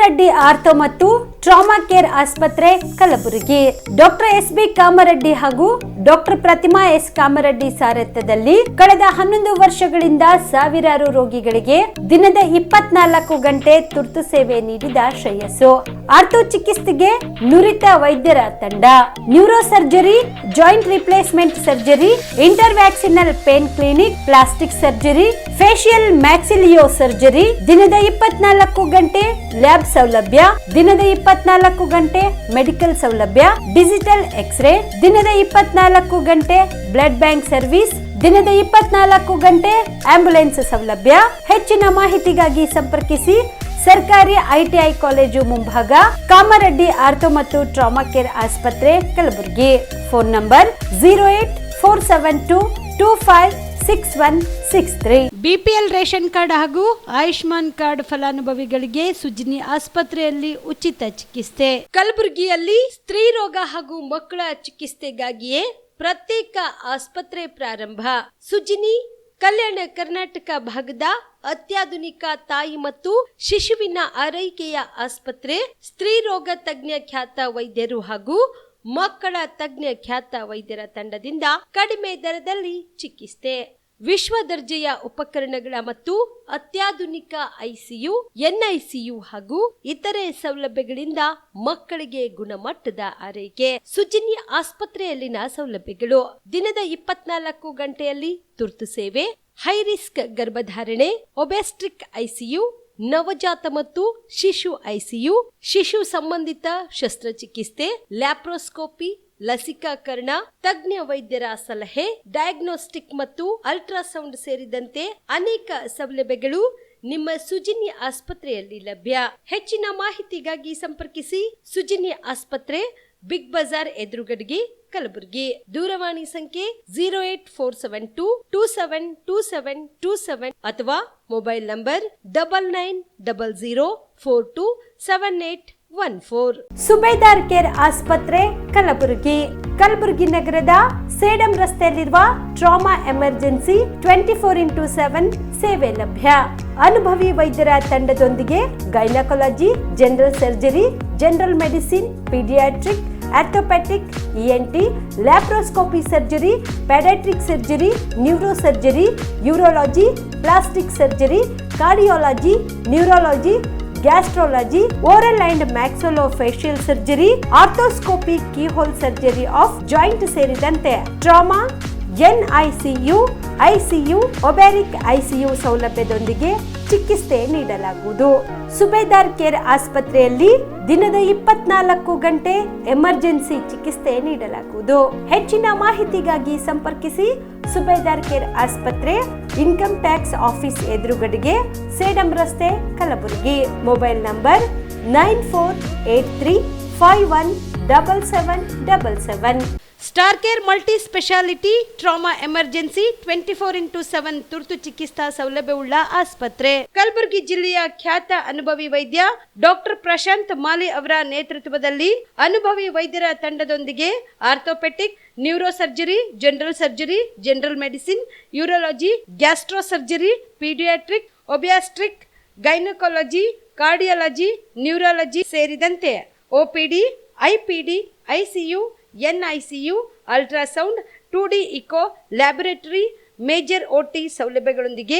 Kamareddy ortho ಮತ್ತು trauma care ಆಸ್ಪತ್ರೆ Kalaburagi. Doctor S B. Kamareddy ಹಾಗೂ ಡಾಕ್ಟರ್ ಪ್ರತಿಮಾ ಎಸ್. ಕಾಮರೆಡ್ಡಿ ಸಾರಥ್ಯದಲ್ಲಿ ಕಳೆದ 11 ವರ್ಷಗಳಿಂದ ಸಾವಿರಾರು ರೋಗಿಗಳಿಗೆ ದಿನದ 24 ಗಂಟೆ ತುರ್ತು ಸೇವೆ ನೀಡಿದ ಶ್ರೇಯಸ್ಸು. ಆರ್ಥೋ ಚಿಕಿತ್ಸೆಗೆ ನುರಿತ ವೈದ್ಯರ ತಂಡ, neuro surgery, joint replacement surgery, interventional pain clinic, plastic surgery, facial maxillo surgery, ದಿನದ 24 ಗಂಟೆ ಲ್ಯಾಬ್ ಸೌಲಭ್ಯ, ದಿನದ 24 ಗಂಟೆ ಮೆಡಿಕಲ್ ಸೌಲಭ್ಯ, ಡಿಜಿಟಲ್ ಎಕ್ಸ್ರೇ, ದಿನದ 24 ಗಂಟೆ ಬ್ಲಡ್ ಬ್ಯಾಂಕ್ ಸರ್ವಿಸ್, ದಿನದ 24 ಗಂಟೆ ಆಂಬ್ಯುಲೆನ್ಸ್ ಸೌಲಭ್ಯ. ಹೆಚ್ಚಿನ ಮಾಹಿತಿಗಾಗಿ ಸಂಪರ್ಕಿಸಿ ಸರ್ಕಾರಿ ಐಟಿಐ ಕಾಲೇಜು ಮುಂಭಾಗ, ಕಾಮರೆಡ್ಡಿ ಆರ್ಥೋ ಮತ್ತು ಟ್ರಾಮಾ ಕೇರ್ ಆಸ್ಪತ್ರೆ Kalaburagi. Phone number 08472256163. BPL ration card ಹಾಗೂ ಆಯುಷ್ಮಾನ್ ಕಾರ್ಡ್ ಫಲಾನುಭವಿಗಳಿಗೆ ಸುಜಿನಿ ಆಸ್ಪತ್ರೆಯಲ್ಲಿ ಉಚಿತ ಚಿಕಿತ್ಸೆ. ಕಲಬುರಗಿಯಲ್ಲಿ ಸ್ತ್ರೀ ರೋಗ ಹಾಗೂ ಮಕ್ಕಳ ಚಿಕಿತ್ಸೆಗಾಗಿಯೇ ಪ್ರತ್ಯೇಕ ಆಸ್ಪತ್ರೆ ಪ್ರಾರಂಭ. ಸುಜಿನಿ ಕಲ್ಯಾಣ ಕರ್ನಾಟಕ ಭಾಗದ ಅತ್ಯಾಧುನಿಕ ತಾಯಿ ಮತ್ತು ಶಿಶುವಿನ ಆರೈಕೆಯ ಆಸ್ಪತ್ರೆ. ಸ್ತ್ರೀ ರೋಗ ತಜ್ಞ ಖ್ಯಾತ ವೈದ್ಯರು ಹಾಗೂ ಮಕ್ಕಳ ತಜ್ಞ ಖ್ಯಾತ ವೈದ್ಯರ ತಂಡದಿಂದ ಕಡಿಮೆ ದರದಲ್ಲಿ ಚಿಕಿತ್ಸೆ, ವಿಶ್ವ ದರ್ಜೆಯ ಉಪಕರಣಗಳ ಮತ್ತು ಅತ್ಯಾಧುನಿಕ ಐಸಿಯು, ಎನ್ಐಸಿಯು ಹಾಗೂ ಇತರೆ ಸೌಲಭ್ಯಗಳಿಂದ ಮಕ್ಕಳಿಗೆ ಗುಣಮಟ್ಟದ ಆರೈಕೆ. ಸುಜಿನಿ ಆಸ್ಪತ್ರೆಯಲ್ಲಿನ ಸೌಲಭ್ಯಗಳು: ದಿನದ 24 ಗಂಟೆಯಲ್ಲಿ ತುರ್ತು ಸೇವೆ, ಹೈ ರಿಸ್ಕ್ ಗರ್ಭಧಾರಣೆ, ಒಬೆಸ್ಟ್ರಿಕ್ ಐಸಿಯು, ನವಜಾತ ಮತ್ತು ಶಿಶು ಐಸಿಯು, ಶಿಶು ಸಂಬಂಧಿತ ಶಸ್ತ್ರಚಿಕಿತ್ಸೆ, ಲ್ಯಾಪ್ರೋಸ್ಕೋಪಿ, ಲಸಿಕಾಕರಣ, ತಜ್ಞ ವೈದ್ಯರ ಸಲಹೆ, ಡಯಾಗ್ನೋಸ್ಟಿಕ್ ಮತ್ತು ಅಲ್ಟ್ರಾಸೌಂಡ್ ಸೇರಿದಂತೆ ಅನೇಕ ಸೌಲಭ್ಯಗಳು ನಿಮ್ಮ ಸುಜಿನಿ ಆಸ್ಪತ್ರೆಯಲ್ಲಿ ಲಭ್ಯ. ಹೆಚ್ಚಿನ ಮಾಹಿತಿಗಾಗಿ ಸಂಪರ್ಕಿಸಿ ಸುಜಿನಿ ಆಸ್ಪತ್ರೆ, ಬಿಗ್ ಬಜಾರ್ ಎದುರುಗಡೆಗೆ, ಕಲಬುರಗಿ. ದೂರವಾಣಿ ಸಂಖ್ಯೆ 08472272727 ಅಥವಾ ಮೊಬೈಲ್ ನಂಬರ್ 9900427814. ಸುಬೇದಾರ್ ಕೇರ್ ಆಸ್ಪತ್ರೆ ಕಲಬುರಗಿ. ಕಲಬುರಗಿ ನಗರದ ಸೇಡಂ ರಸ್ತೆಯಲ್ಲಿರುವ ಟ್ರಾಮಾ ಎಮರ್ಜೆನ್ಸಿ 24x7 ಸೇವೆ ಲಭ್ಯ. ಅನುಭವಿ ವೈದ್ಯರ ತಂಡದೊಂದಿಗೆ gynaecology, general surgery, general medicine, paediatric, orthopaedic, ENT, laparoscopy surgery, paediatric surgery, neuro surgery, urology, plastic surgery, cardiology, neurology, gastrology, oral and maxillofacial surgery, arthroscopy, keyhole surgery of joint ಸೇರಿದಂತೆ trauma, NICU, ICU, ಒಬೆರಿಕ್ ICU ಸೌಲಭ್ಯದೊಂದಿಗೆ ಚಿಕಿತ್ಸೆ ನೀಡಲಾಗುವುದು. ಸುಬೇದಾರ್ care ಆಸ್ಪತ್ರೆಯಲ್ಲಿ ದಿನದ 24 ಗಂಟೆ emergency ಚಿಕಿತ್ಸೆ ನೀಡಲಾಗುವುದು. ಹೆಚ್ಚಿನ ಮಾಹಿತಿಗಾಗಿ ಸಂಪರ್ಕಿಸಿ ಸುಬೇದಾರ್ ಕೇರ್ ಆಸ್ಪತ್ರೆ, ಇನ್ಕಮ್ ಟ್ಯಾಕ್ಸ್ ಆಫೀಸ್ ಎದುರುಗಡೆಗೆ, ಸೇಡಂ ರಸ್ತೆ, Kalaburagi. Mobile number 9483517777. Star care multi speciality trauma emergency 24x7 ತುರ್ತು ಚಿಕಿತ್ಸಾ ಸೌಲಭ್ಯವುಳ್ಳ ಆಸ್ಪತ್ರೆ. ಕಲಬುರಗಿ ಜಿಲ್ಲೆಯ ಖ್ಯಾತ ಅನುಭವಿ ವೈದ್ಯ ಡಾಕ್ಟರ್ ಪ್ರಶಾಂತ್ ಮಾಲಿ ಅವರ ನೇತೃತ್ವದಲ್ಲಿ ಅನುಭವಿ ವೈದ್ಯರ ತಂಡದೊಂದಿಗೆ orthopaedic, neuro surgery, general surgery, general medicine, urology, gastro surgery, paediatric, obstetric, gynaecology, cardiology, neurology ಸೇರಿದಂತೆ OPD, IPD, ICU, NICU, ultrasound, 2D echo, laboratory, major OT ಸೌಲಭ್ಯಗಳೊಂದಿಗೆ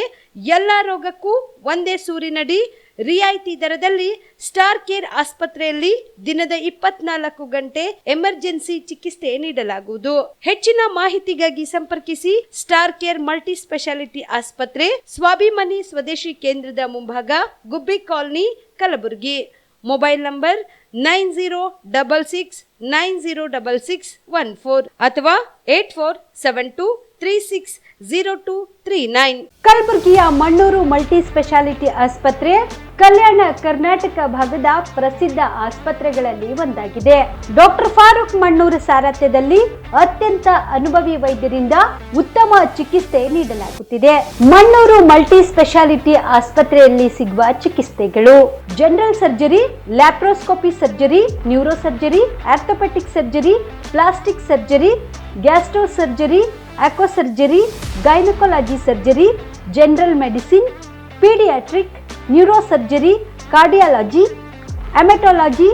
ಎಲ್ಲ ರೋಗಕ್ಕೂ ಒಂದೇ ಸೂರಿನಡಿ ರಿಯಾಯಿತಿ ದರದಲ್ಲಿ ಸ್ಟಾರ್ ಕೇರ್ ಆಸ್ಪತ್ರೆಯಲ್ಲಿ ದಿನದ 24 ಗಂಟೆ ಎಮರ್ಜೆನ್ಸಿ ಚಿಕಿತ್ಸೆ ನೀಡಲಾಗುವುದು. ಹೆಚ್ಚಿನ ಮಾಹಿತಿಗಾಗಿ ಸಂಪರ್ಕಿಸಿ ಸ್ಟಾರ್ ಕೇರ್ ಮಲ್ಟಿ ಸ್ಪೆಷಾಲಿಟಿ ಆಸ್ಪತ್ರೆ, ಸ್ವಾಭಿಮಾನಿ ಸ್ವದೇಶಿ ಕೇಂದ್ರದ ಮುಂಭಾಗ, ಗುಬ್ಬಿ ಕಾಲನಿ, ಕಲಬುರಗಿ. ಮೊಬೈಲ್ ನಂಬರ್ 9066906614 ಅಥವಾ 8472360239. ಕಲಬುರಗಿಯ ಮಣ್ಣೂರು ಮಲ್ಟಿ ಸ್ಪೆಷಾಲಿಟಿ ಆಸ್ಪತ್ರೆ ಕಲ್ಯಾಣ ಕರ್ನಾಟಕ ಭಾಗದ ಪ್ರಸಿದ್ಧ ಆಸ್ಪತ್ರೆಗಳಲ್ಲಿ ಒಂದಾಗಿದೆ. ಡಾಕ್ಟರ್ ಫಾರೂಕ್ ಮಣ್ಣೂರು ಸಾರಥ್ಯದಲ್ಲಿ ಅತ್ಯಂತ ಅನುಭವಿ ವೈದ್ಯರಿಂದ ಉತ್ತಮ ಚಿಕಿತ್ಸೆ ನೀಡಲಾಗುತ್ತಿದೆ. ಮಣ್ಣೂರು ಮಲ್ಟಿ ಸ್ಪೆಷಾಲಿಟಿ ಆಸ್ಪತ್ರೆಯಲ್ಲಿ ಸಿಗುವ ಚಿಕಿತ್ಸೆಗಳು: general surgery, laparoscopy surgery, neuro surgery, orthopaedic surgery, plastic surgery, gastro surgery, aqua surgery, gynaecology surgery, general medicine, paediatric, neuro surgery, cardiology, haematology,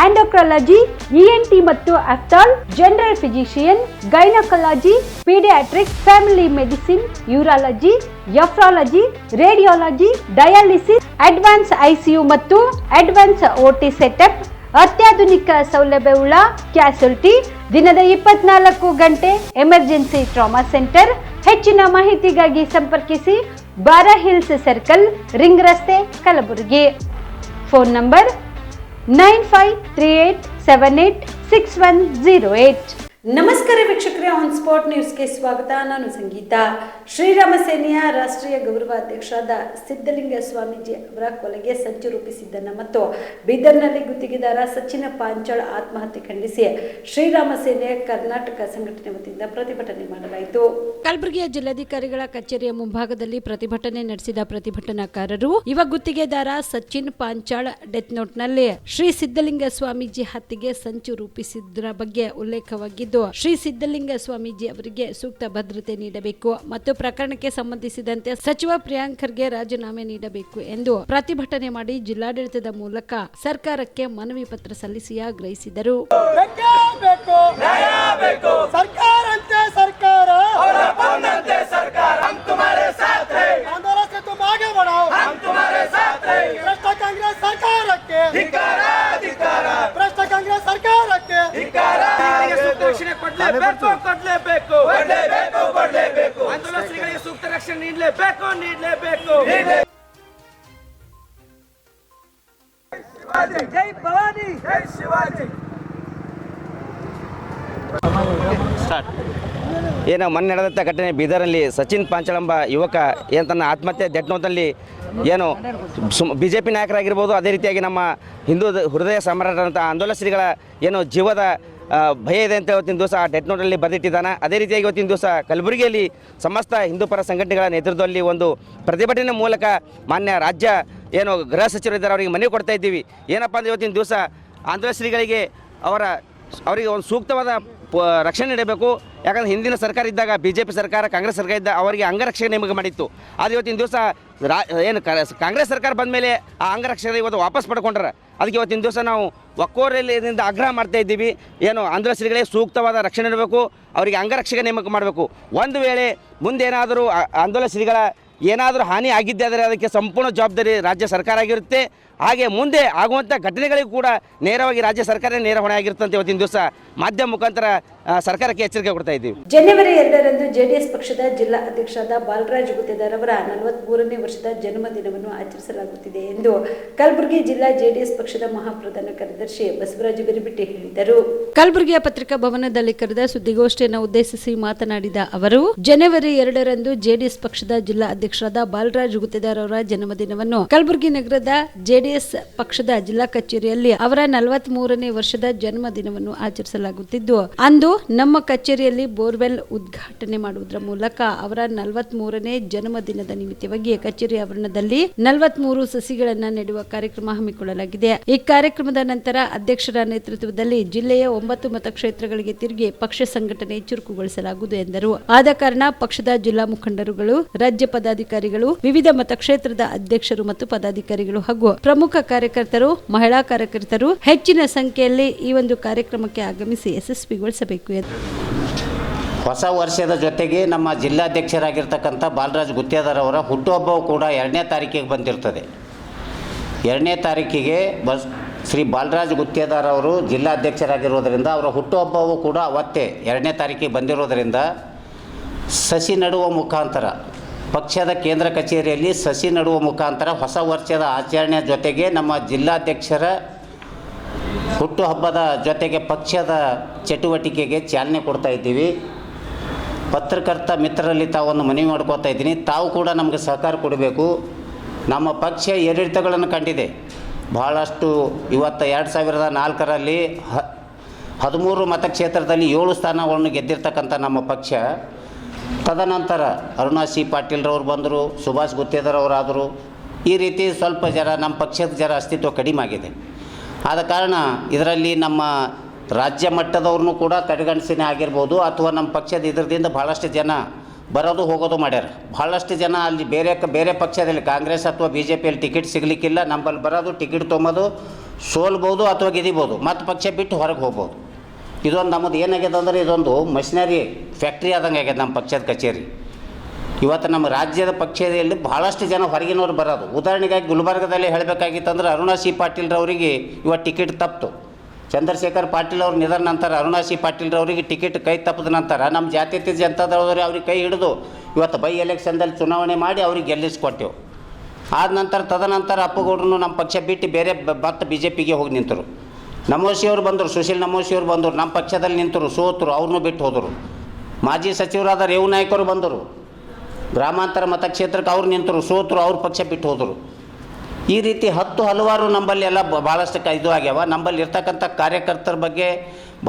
endocrinology, ENT ಮತ್ತು ophthal, general physician, gynaecology, paediatrics, family medicine, urology, nephrology, radiology, dialysis, advance ICU ಮತ್ತು advance OT setup, ಅತ್ಯಾಧುನಿಕ ಸೌಲಭ್ಯವುಳ್ಳ ಕ್ಯಾಸುಲಿಟಿ, ದಿನದ 24 ಗಂಟೆ emergency trauma centre. ಹೆಚ್ಚಿನ ಮಾಹಿತಿಗಾಗಿ ಸಂಪರ್ಕಿಸಿ ಬಾರಾ hills circle, ring ರಸ್ತೆ, ಕಲಬುರಗಿ. Phone number 9538786108. ನಮಸ್ಕಾರ ವೀಕ್ಷಕರೇ, ಆನ್ ಸ್ಪಾಟ್ ನ್ಯೂಸ್ಗೆ ಸ್ವಾಗತ. ನಾನು ಸಂಗೀತ. ಶ್ರೀರಾಮ ಸೇನೆಯ ರಾಷ್ಟ್ರೀಯ ಗೌರವಾಧ್ಯಕ್ಷರಾದ ಸಿದ್ಧಲಿಂಗ ಸ್ವಾಮೀಜಿ ಅವರ ಕೊಲೆಗೆ ಸಂಚು ರೂಪಿಸಿದ್ದನ್ನು ಮತ್ತು ಬೀದರ್ನಲ್ಲಿ ಗುತ್ತಿಗೆದಾರ ಸಚಿನ್ ಪಾಂಚಾಳ್ ಆತ್ಮಹತ್ಯೆ ಖಂಡಿಸಿ ಶ್ರೀರಾಮ ಸೇನೆಯ ಕರ್ನಾಟಕ ಸಂಘಟನೆ ವತಿಯಿಂದ ಪ್ರತಿಭಟನೆ ಮಾಡಲಾಯಿತು. ಕಲಬುರಗಿಯ ಜಿಲ್ಲಾಧಿಕಾರಿಗಳ ಕಚೇರಿಯ ಮುಂಭಾಗದಲ್ಲಿ ಪ್ರತಿಭಟನೆ ನಡೆಸಿದ ಪ್ರತಿಭಟನಾಕಾರರು ಯುವ ಗುತ್ತಿಗೆದಾರ ಸಚಿನ್ ಪಾಂಚಾಳ್ ಡೆತ್ ನೋಟ್ನಲ್ಲಿ ಶ್ರೀ ಸಿದ್ಧಲಿಂಗ ಸ್ವಾಮೀಜಿ ಹತ್ಯೆಗೆ ಸಂಚು ರೂಪಿಸಿದ್ದರ ಬಗ್ಗೆ ಉಲ್ಲೇಖವಾಗಿದ್ದು, ಶ್ರೀ ಸಿದ್ಧಲಿಂಗ ಸ್ವಾಮೀಜಿ ಅವರಿಗೆ ಸೂಕ್ತ ಭದ್ರತೆ ನೀಡಬೇಕು ಮತ್ತು ಪ್ರಕರಣಕ್ಕೆ ಸಂಬಂಧಿಸಿದಂತೆ ಸಚಿವ ಪ್ರಿಯಾಂಕ್ ಖರ್ಗೆ ರಾಜೀನಾಮೆ ನೀಡಬೇಕು ಎಂದು ಪ್ರತಿಭಟನೆ ಮಾಡಿ ಜಿಲ್ಲಾಡಳಿತದ ಮೂಲಕ ಸರ್ಕಾರಕ್ಕೆ ಮನವಿ ಪತ್ರ ಸಲ್ಲಿಸಿ ಆಗ್ರಹಿಸಿದರು. ಆಂದೋಲನಕಾರರಿಗೆ ಸೂಕ್ತ ರಕ್ಷಣೆ ನೀಡಲೇಬೇಕು. ಜೈ ಭವಾನಿ, ಜೈ ಶಿವಾಜಿ. ಏನು ಮೊನ್ನೆ ನಡೆದಂಥ ಘಟನೆ ಬೀದರ್ನಲ್ಲಿ ಸಚಿನ್ ಪಾಂಚಾಳ್ ಎಂಬ ಯುವಕ ಏನು ತನ್ನ ಆತ್ಮಹತ್ಯೆ ಡೆತ್ ನೋಟ್ನಲ್ಲಿ ಏನು BJP ನಾಯಕರಾಗಿರ್ಬೋದು, ಅದೇ ರೀತಿಯಾಗಿ ನಮ್ಮ ಹಿಂದೂ ಹೃದಯ ಸಾಮ್ರಾಟರಂಥ ಆಂದೋಲನ ಶ್ರೀಗಳ ಏನು ಜೀವದ ಭಯ ಇದೆ ಅಂತ ಇವತ್ತಿನ ದಿವಸ ಆ ಡೆತ್ ನೋಟಲ್ಲಿ ಬರೆದಿಟ್ಟಿದ್ದಾನೆ. ಅದೇ ರೀತಿಯಾಗಿ ಇವತ್ತಿನ ದಿವಸ ಕಲಬುರಗಿಯಲ್ಲಿ ಸಮಸ್ತ ಹಿಂದೂ ಪರ ಸಂಘಟನೆಗಳ ನೇತೃತ್ವದಲ್ಲಿ ಒಂದು ಪ್ರತಿಭಟನೆ ಮೂಲಕ ಮಾನ್ಯ ರಾಜ್ಯ ಏನು ಗೃಹ ಸಚಿವರಿದ್ದಾರೆ ಅವರಿಗೆ ಮನವಿ ಕೊಡ್ತಾ ಇದ್ದೀವಿ. ಏನಪ್ಪ ಅಂದರೆ ಇವತ್ತಿನ ದಿವಸ ಆಂದೋಲನ ಶ್ರೀಗಳಿಗೆ ಅವರಿಗೆ ಒಂದು ಸೂಕ್ತವಾದ ರಕ್ಷಣೆ ನೀಡಬೇಕು. ಯಾಕಂದರೆ ಹಿಂದಿನ ಸರ್ಕಾರ ಇದ್ದಾಗ BJP ಸರ್ಕಾರ, ಕಾಂಗ್ರೆಸ್ ಸರ್ಕಾರ ಇದ್ದ ಅವರಿಗೆ ಅಂಗರಕ್ಷಣೆ ನೇಮಕ ಮಾಡಿತ್ತು. ಅದು ಇವತ್ತಿನ ದಿವಸ ಏನು ಕಾಂಗ್ರೆಸ್ ಸರ್ಕಾರ ಬಂದ ಮೇಲೆ ಆ ಅಂಗರಕ್ಷಣೆ ಇವತ್ತು ವಾಪಸ್ ಪಡ್ಕೊಂಡ್ರೆ ಅದಕ್ಕೆ ಇವತ್ತಿನ ದಿವಸ ನಾವು ಒಕ್ಕೋರೆಯಿಂದ ಆಗ್ರಹ ಮಾಡ್ತಾ ಇದ್ದೀವಿ. ಏನು ಆಂದೋಲನ ಶ್ರೀಗಳಿಗೆ ಸೂಕ್ತವಾದ ರಕ್ಷಣೆ ನೀಡಬೇಕು, ಅವರಿಗೆ ಅಂಗರಕ್ಷಕ ನೇಮಕ ಮಾಡಬೇಕು. ಒಂದು ವೇಳೆ ಮುಂದೇನಾದರೂ ಆಂದೋಲನ ಶ್ರೀಗಳ ಏನಾದರೂ ಹಾನಿ ಆಗಿದ್ದೇ ಆದರೆ ಅದಕ್ಕೆ ಸಂಪೂರ್ಣ ಜವಾಬ್ದಾರಿ ರಾಜ್ಯ ಸರ್ಕಾರ ಆಗಿರುತ್ತೆ. ಹಾಗೆ ಮುಂದೆ ಆಗುವಂಥ ಘಟನೆಗಳಿಗೂ ಕೂಡ ನೇರವಾಗಿ ರಾಜ್ಯ ಸರ್ಕಾರ ನೇರ ಹೊಣೆ ಆಗಿರುತ್ತೆ ಅಂತ ಇವತ್ತಿನ ದಿವಸ ಮಾಧ್ಯಮ ಮುಖಾಂತರ ಸರ್ಕಾರಕ್ಕೆ ಎಚ್ಚರಿಕೆ ಕೊಡ್ತಾ ಇದ್ದೀವಿ. ಜನವರಿ 2ರಂದು JDS ಪಕ್ಷದ ಜಿಲ್ಲಾ ಅಧ್ಯಕ್ಷರಾದ ಬಾಲರಾಜ್ ಗುತ್ತೇದಾರ್ ಅವರ 43ನೇ ವರ್ಷದ ಜನ್ಮದಿನವನ್ನು ಆಚರಿಸಲಾಗುತ್ತಿದೆ ಎಂದು ಕಲಬುರಗಿ ಜಿಲ್ಲಾ JDS ಪಕ್ಷದ ಮಹಾಪ್ರಧಾನ ಕಾರ್ಯದರ್ಶಿ ಬಸವರಾಜ ಬಿರಿಬಿಟ್ಟಿ ಹೇಳಿದರು. ಕಲಬುರಗಿಯ ಪತ್ರಿಕಾ ಭವನದಲ್ಲಿ ಕರೆದ ಸುದ್ದಿಗೋಷ್ಠಿಯನ್ನು ಉದ್ದೇಶಿಸಿ ಮಾತನಾಡಿದ ಅವರು, ಜನವರಿ 2ರಂದು JDS ಪಕ್ಷದ ಜಿಲ್ಲಾ ಅಧ್ಯಕ್ಷರಾದ ಬಾಲರಾಜ್ ಗುತ್ತೇದಾರ್ ಅವರ ಜನ್ಮದಿನವನ್ನು ಕಲಬುರಗಿ ನಗರದ JDS ಪಕ್ಷದ ಜಿಲ್ಲಾ ಕಚೇರಿಯಲ್ಲಿ ಅವರ 43ನೇ ವರ್ಷದ ಜನ್ಮದಿನವನ್ನು ಆಚರಿಸಲಾಗುತ್ತಿದ್ದು, ಅಂದು ನಮ್ಮ ಕಚೇರಿಯಲ್ಲಿ ಬೋರ್ವೆಲ್ ಉದ್ಘಾಟನೆ ಮಾಡುವುದರ ಮೂಲಕ ಅವರ 43ನೇ ಜನ್ಮದಿನದ ನಿಮಿತ್ತವಾಗಿ ಕಚೇರಿ ಆವರಣದಲ್ಲಿ 43 ಸಸಿಗಳನ್ನು ನೆಡುವ ಕಾರ್ಯಕ್ರಮ ಹಮ್ಮಿಕೊಳ್ಳಲಾಗಿದೆ. ಈ ಕಾರ್ಯಕ್ರಮದ ನಂತರ ಅಧ್ಯಕ್ಷರ ನೇತೃತ್ವದಲ್ಲಿ ಜಿಲ್ಲೆಯ 9 ಮತಕ್ಷೇತ್ರಗಳಿಗೆ ತಿರುಗಿ ಪಕ್ಷ ಸಂಘಟನೆ ಚುರುಕುಗೊಳಿಸಲಾಗುವುದು ಎಂದರು. ಆದ ಕಾರಣ ಪಕ್ಷದ ಜಿಲ್ಲಾ ಮುಖಂಡರುಗಳು, ರಾಜ್ಯ ಪದಾಧಿಕಾರಿಗಳು, ವಿವಿಧ ಮತಕ್ಷೇತ್ರದ ಅಧ್ಯಕ್ಷರು ಮತ್ತು ಪದಾಧಿಕಾರಿಗಳು ಹಾಗೂ ಪ್ರಮುಖ ಕಾರ್ಯಕರ್ತರು, ಮಹಿಳಾ ಕಾರ್ಯಕರ್ತರು ಹೆಚ್ಚಿನ ಸಂಖ್ಯೆಯಲ್ಲಿ ಈ ಒಂದು ಕಾರ್ಯಕ್ರಮಕ್ಕೆ ಆಗಮಿಸಿ ಯಶಸ್ವಿಗೊಳಿಸಬೇಕು. ಹೊಸ ವರ್ಷದ ಜೊತೆಗೆ ನಮ್ಮ ಜಿಲ್ಲಾಧ್ಯಕ್ಷರಾಗಿರ್ತಕ್ಕಂಥ ಬಾಲರಾಜ್ ಗುತ್ತೇದಾರ್ ಅವರ ಹುಟ್ಟುಹಬ್ಬವು ಕೂಡ 2ನೇ ತಾರೀಕಿಗೆ ಬಂದಿರ್ತದೆ. 2ನೇ ತಾರೀಕಿಗೆ ಶ್ರೀ ಬಾಲರಾಜ್ ಗುತ್ತೇದಾರ್ ಅವರು ಜಿಲ್ಲಾಧ್ಯಕ್ಷರಾಗಿರೋದರಿಂದ ಅವರ ಹುಟ್ಟುಹಬ್ಬವು ಕೂಡ ಅವತ್ತೇ 2ನೇ ತಾರೀಕಿಗೆ ಬಂದಿರೋದರಿಂದ ಸಸಿ ನೆಡುವ ಮುಖಾಂತರ ಪಕ್ಷದ ಕೇಂದ್ರ ಕಚೇರಿಯಲ್ಲಿ ಸಸಿ ನೆಡುವ ಮುಖಾಂತರ ಹೊಸ ವರ್ಷದ ಆಚರಣೆಯ ಜೊತೆಗೆ ನಮ್ಮ ಜಿಲ್ಲಾಧ್ಯಕ್ಷರ ಹುಟ್ಟುಹಬ್ಬದ ಜೊತೆಗೆ ಪಕ್ಷದ ಚಟುವಟಿಕೆಗೆ ಚಾಲನೆ ಕೊಡ್ತಾ ಇದ್ದೀವಿ. ಪತ್ರಕರ್ತ ಮಿತ್ರರಲ್ಲಿ ತಾವನ್ನು ಮನವಿ ಮಾಡ್ಕೋತಾ ಇದ್ದೀನಿ, ತಾವು ಕೂಡ ನಮಗೆ ಸಹಕಾರ ಕೊಡಬೇಕು. ನಮ್ಮ ಪಕ್ಷ ಏರಿಳಿತಗಳನ್ನು ಕಂಡಿದೆ ಬಹಳಷ್ಟು. ಇವತ್ತು 2004ರಲ್ಲಿ 13 ಮತಕ್ಷೇತ್ರದಲ್ಲಿ 7 ಸ್ಥಾನಗಳನ್ನು ಗೆದ್ದಿರ್ತಕ್ಕಂಥ ನಮ್ಮ ಪಕ್ಷ, ತದನಂತರ ಅರುಣಾ ಸಿ ಪಾಟೀಲ್ರವ್ರು ಬಂದರು, ಸುಭಾಷ್ ಗುತ್ತೇದಾರ್ ಅವರಾದರು. ಈ ರೀತಿ ಸ್ವಲ್ಪ ನಮ್ಮ ಪಕ್ಷದ ಅಸ್ತಿತ್ವ ಕಡಿಮೆ ಆಗಿದೆ. ಆದ ಕಾರಣ ಇದರಲ್ಲಿ ನಮ್ಮ ರಾಜ್ಯ ಮಟ್ಟದವ್ರನ್ನೂ ಕೂಡ ಕಡೆಗಣಿಸಿನೇ ಆಗಿರ್ಬೋದು, ಅಥವಾ ನಮ್ಮ ಪಕ್ಷದ ಇದರದಿಂದ ಭಾಳಷ್ಟು ಜನ ಬರೋದು ಹೋಗೋದು ಮಾಡ್ಯಾರ. ಭಾಳಷ್ಟು ಜನ ಅಲ್ಲಿ ಬೇರೆ ಪಕ್ಷದಲ್ಲಿ ಕಾಂಗ್ರೆಸ್ ಅಥವಾ BJPಯಲ್ಲಿ ಟಿಕೆಟ್ ಸಿಗಲಿಕ್ಕಿಲ್ಲ, ನಮ್ಮಲ್ಲಿ ಬರೋದು ಟಿಕೆಟ್ ತೊಗೊಂಬೋದು ಸೋಲ್ಬೋದು ಅಥವಾ ಗೆದಿಬೋದು, ಮತ್ತು ಪಕ್ಷ ಬಿಟ್ಟು ಹೊರಗೆ ಹೋಗ್ಬೋದು. ಇದೊಂದು ನಮ್ಮದು ಏನಾಗ್ಯದ ಅಂದರೆ ಇದೊಂದು ಮಷಿನರಿ ಫ್ಯಾಕ್ಟ್ರಿ ಆದಂಗೆ ಆಗ್ಯದ ನಮ್ಮ ಪಕ್ಷದ ಕಚೇರಿ. ಇವತ್ತು ನಮ್ಮ ರಾಜ್ಯದ ಪಕ್ಷದಲ್ಲಿ ಭಾಳಷ್ಟು ಜನ ಹೊರಗಿನವ್ರು ಬರೋದು. ಉದಾಹರಣೆಗಾಗಿ ಗುಲ್ಬರ್ಗದಲ್ಲಿ ಹೇಳಬೇಕಾಗಿತ್ತಂದ್ರೆ ಅರುಣಾ ಸಿ ಪಾಟೀಲ್ರವರಿಗೆ ಇವತ್ತು ಟಿಕೆಟ್ ತಪ್ಪಿತು. ಚಂದ್ರಶೇಖರ್ ಪಾಟೀಲ್ ಅವ್ರ ನಿಧನ ನಂತರ ಅರುಣಾ ಸಿ ಪಾಟೀಲ್ರವರಿಗೆ ಟಿಕೆಟ್ ಕೈ ತಪ್ಪಿದ ನಂತರ ನಮ್ಮ ಜಾತ್ಯತೀತ ಜನತಾದಳದವ್ರು ಅವ್ರಿಗೆ ಕೈ ಹಿಡಿದು ಇವತ್ತು ಬೈ ಎಲೆಕ್ಷನ್ದಲ್ಲಿ ಚುನಾವಣೆ ಮಾಡಿ ಅವ್ರಿಗೆ ಗೆಲ್ಲಿಸ್ಕೊಟ್ಟೆವು. ಆದ ನಂತರ ತದನಂತರ ಅಪ್ಪಗೌಡರು ನಮ್ಮ ಪಕ್ಷ ಬಿಟ್ಟು ಬೇರೆ ಮತ್ತೆ BJPಗೆ ಹೋಗಿ ನಿಂತರು. ನಮೋಶಿಯವರು ಬಂದರು, ಸುಶೀಲ್ ನಮೋಶಿಯವರು ಬಂದರು, ನಮ್ಮ ಪಕ್ಷದಲ್ಲಿ ನಿಂತರು, ಸೋತರು, ಅವ್ರನ್ನೂ ಬಿಟ್ಟು ಹೋದರು. ಮಾಜಿ ಸಚಿವರಾದ ರೇವು ನಾಯ್ಕರು ಬಂದರು, ಗ್ರಾಮಾಂತರ ಮತಕ್ಷೇತ್ರಕ್ಕೆ ಅವ್ರು ನಿಂತರು, ಸೋತರು, ಅವ್ರ ಪಕ್ಷ ಬಿಟ್ಟು ಹೋದರು. ಈ ರೀತಿ ಹಲವಾರು ನಂಬಲ್ಲಿ ಎಲ್ಲ ಭಾಳಷ್ಟು ಇದು ಆಗ್ಯಾವ. ನಂಬಲ್ಲಿ ಇರ್ತಕ್ಕಂಥ ಕಾರ್ಯಕರ್ತರ ಬಗ್ಗೆ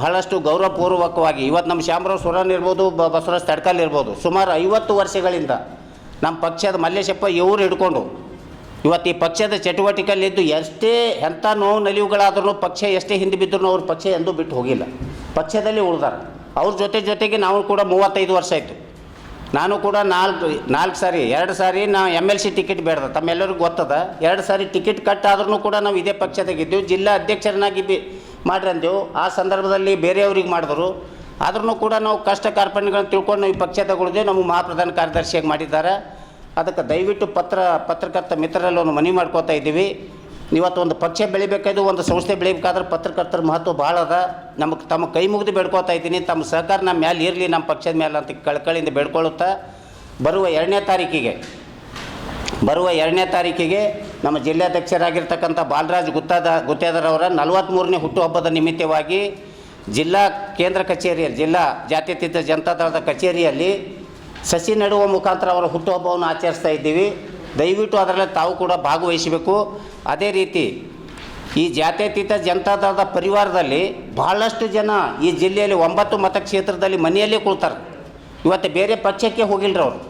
ಬಹಳಷ್ಟು ಗೌರವಪೂರ್ವಕವಾಗಿ ಇವತ್ತು ನಮ್ಮ ಶ್ಯಾಮರಾವ್ ಸುರನ್ ಇರ್ಬೋದು, ಬಸವರಾಜ್ ತಡ್ಕಲ್ ಇರ್ಬೋದು, ಸುಮಾರು 50 ವರ್ಷಗಳಿಂದ ನಮ್ಮ ಪಕ್ಷದ ಮಲ್ಲೇಶಪ್ಪ ಇವರು ಹಿಡ್ಕೊಂಡು ಇವತ್ತು ಈ ಪಕ್ಷದ ಚಟುವಟಿಕೆಯಲ್ಲಿದ್ದು ಎಷ್ಟೇ ಎಂಥ ನೋವು ನಲಿವುಗಳಾದ್ರೂ ಪಕ್ಷ ಎಷ್ಟೇ ಹಿಂದೆ ಬಿದ್ದರೂ ಅವ್ರ ಪಕ್ಷ ಎಂದೂ ಬಿಟ್ಟು ಹೋಗಿಲ್ಲ, ಪಕ್ಷದಲ್ಲಿ ಉಳಿದಾರ. ಅವ್ರ ಜೊತೆಗೆ ನಾವು ಕೂಡ 35 ವರ್ಷ ಆಯಿತು. ನಾನು ಕೂಡ ನಾಲ್ಕು ಸಾರಿ 2 ಸಾರಿ ನಾ MLC ಟಿಕೆಟ್ ಬೇಡ್ದೆ, ತಮ್ಮೆಲ್ಲರಿಗೂ ಗೊತ್ತದ. 2 ಸಾರಿ ಟಿಕೆಟ್ ಕಟ್ ಆದ್ರೂ ಕೂಡ ನಾವು ಇದೇ ಪಕ್ಷದಾಗಿದ್ದೆವು. ಜಿಲ್ಲಾ ಅಧ್ಯಕ್ಷರನ್ನಾಗಿ ಮಾಡ್ರಿ ಅಂದೆವು. ಆ ಸಂದರ್ಭದಲ್ಲಿ ಬೇರೆಯವ್ರಿಗೆ ಮಾಡಿದ್ರು. ಆದ್ರೂ ಕೂಡ ನಾವು ಕಷ್ಟ ಕಾರ್ಪಣ್ಯಗಳನ್ನು ತಿಳ್ಕೊಂಡು ನಾವು ಈ ಪಕ್ಷದಾಗ ಉಳಿದೆವು. ನಮಗೆ ಮಹಾಪ್ರಧಾನ ಕಾರ್ಯದರ್ಶಿಯಾಗಿ ಮಾಡಿದ್ದಾರೆ. ಅದಕ್ಕೆ ದಯವಿಟ್ಟು ಪತ್ರಕರ್ತ ಮಿತ್ರರಲ್ಲಿ ಒಂದು ಮನವಿ ಮಾಡ್ಕೋತಾ ಇದ್ದೀವಿ. ಇವತ್ತು ಒಂದು ಪಕ್ಷ ಬೆಳಿಬೇಕಾದ್ರು, ಒಂದು ಸಂಸ್ಥೆ ಬೆಳಿಬೇಕಾದ್ರೆ ಪತ್ರಕರ್ತರ ಮಹತ್ವ ಭಾಳ ಅದ. ನಮಗೆ ತಮ್ಮ ಕೈ ಮುಗಿದು ಬೇಡ್ಕೋತಾ ಇದ್ದೀನಿ, ತಮ್ಮ ಸಹಕಾರ ನಮ್ಮ ಮೇಲೆ ಇರಲಿ, ನಮ್ಮ ಪಕ್ಷದ ಮೇಲೆ ಅಂತ ಕಳಕಳಿಯಿಂದ ಬೇಡ್ಕೊಳ್ಳುತ್ತಾ ಬರುವ 2ನೇ ತಾರೀಕಿಗೆ ನಮ್ಮ ಜಿಲ್ಲಾಧ್ಯಕ್ಷರಾಗಿರ್ತಕ್ಕಂಥ ಬಾಲರಾಜ್ ಗುತ್ತೇದಾರವರ 43ನೇ ಹುಟ್ಟುಹಬ್ಬದ ನಿಮಿತ್ತವಾಗಿ ಜಿಲ್ಲಾ ಕೇಂದ್ರ ಕಚೇರಿಯಲ್ಲಿ, ಜಿಲ್ಲಾ ಜಾತ್ಯತೀತ ಜನತಾದಳದ ಕಚೇರಿಯಲ್ಲಿ ಸಸಿ ನೆಡುವ ಮುಖಾಂತರ ಅವರ ಹುಟ್ಟುಹಬ್ಬವನ್ನು ಆಚರಿಸ್ತಾ ಇದ್ದೀವಿ. ದಯವಿಟ್ಟು ಅದರಲ್ಲಿ ತಾವು ಕೂಡ ಭಾಗವಹಿಸಬೇಕು. ಅದೇ ರೀತಿ ಈ ಜಾತ್ಯತೀತ ಜನತಾದಳದ ಪರಿವಾರದಲ್ಲಿ ಬಹಳಷ್ಟು ಜನ ಈ ಜಿಲ್ಲೆಯಲ್ಲಿ 9 ಮತಕ್ಷೇತ್ರದಲ್ಲಿ ಮನೆಯಲ್ಲೇ ಕುಳ್ತಾರೆ. ಇವತ್ತು ಬೇರೆ ಪಕ್ಷಕ್ಕೆ ಹೋಗಿಲ್ಲರು ಅವರು,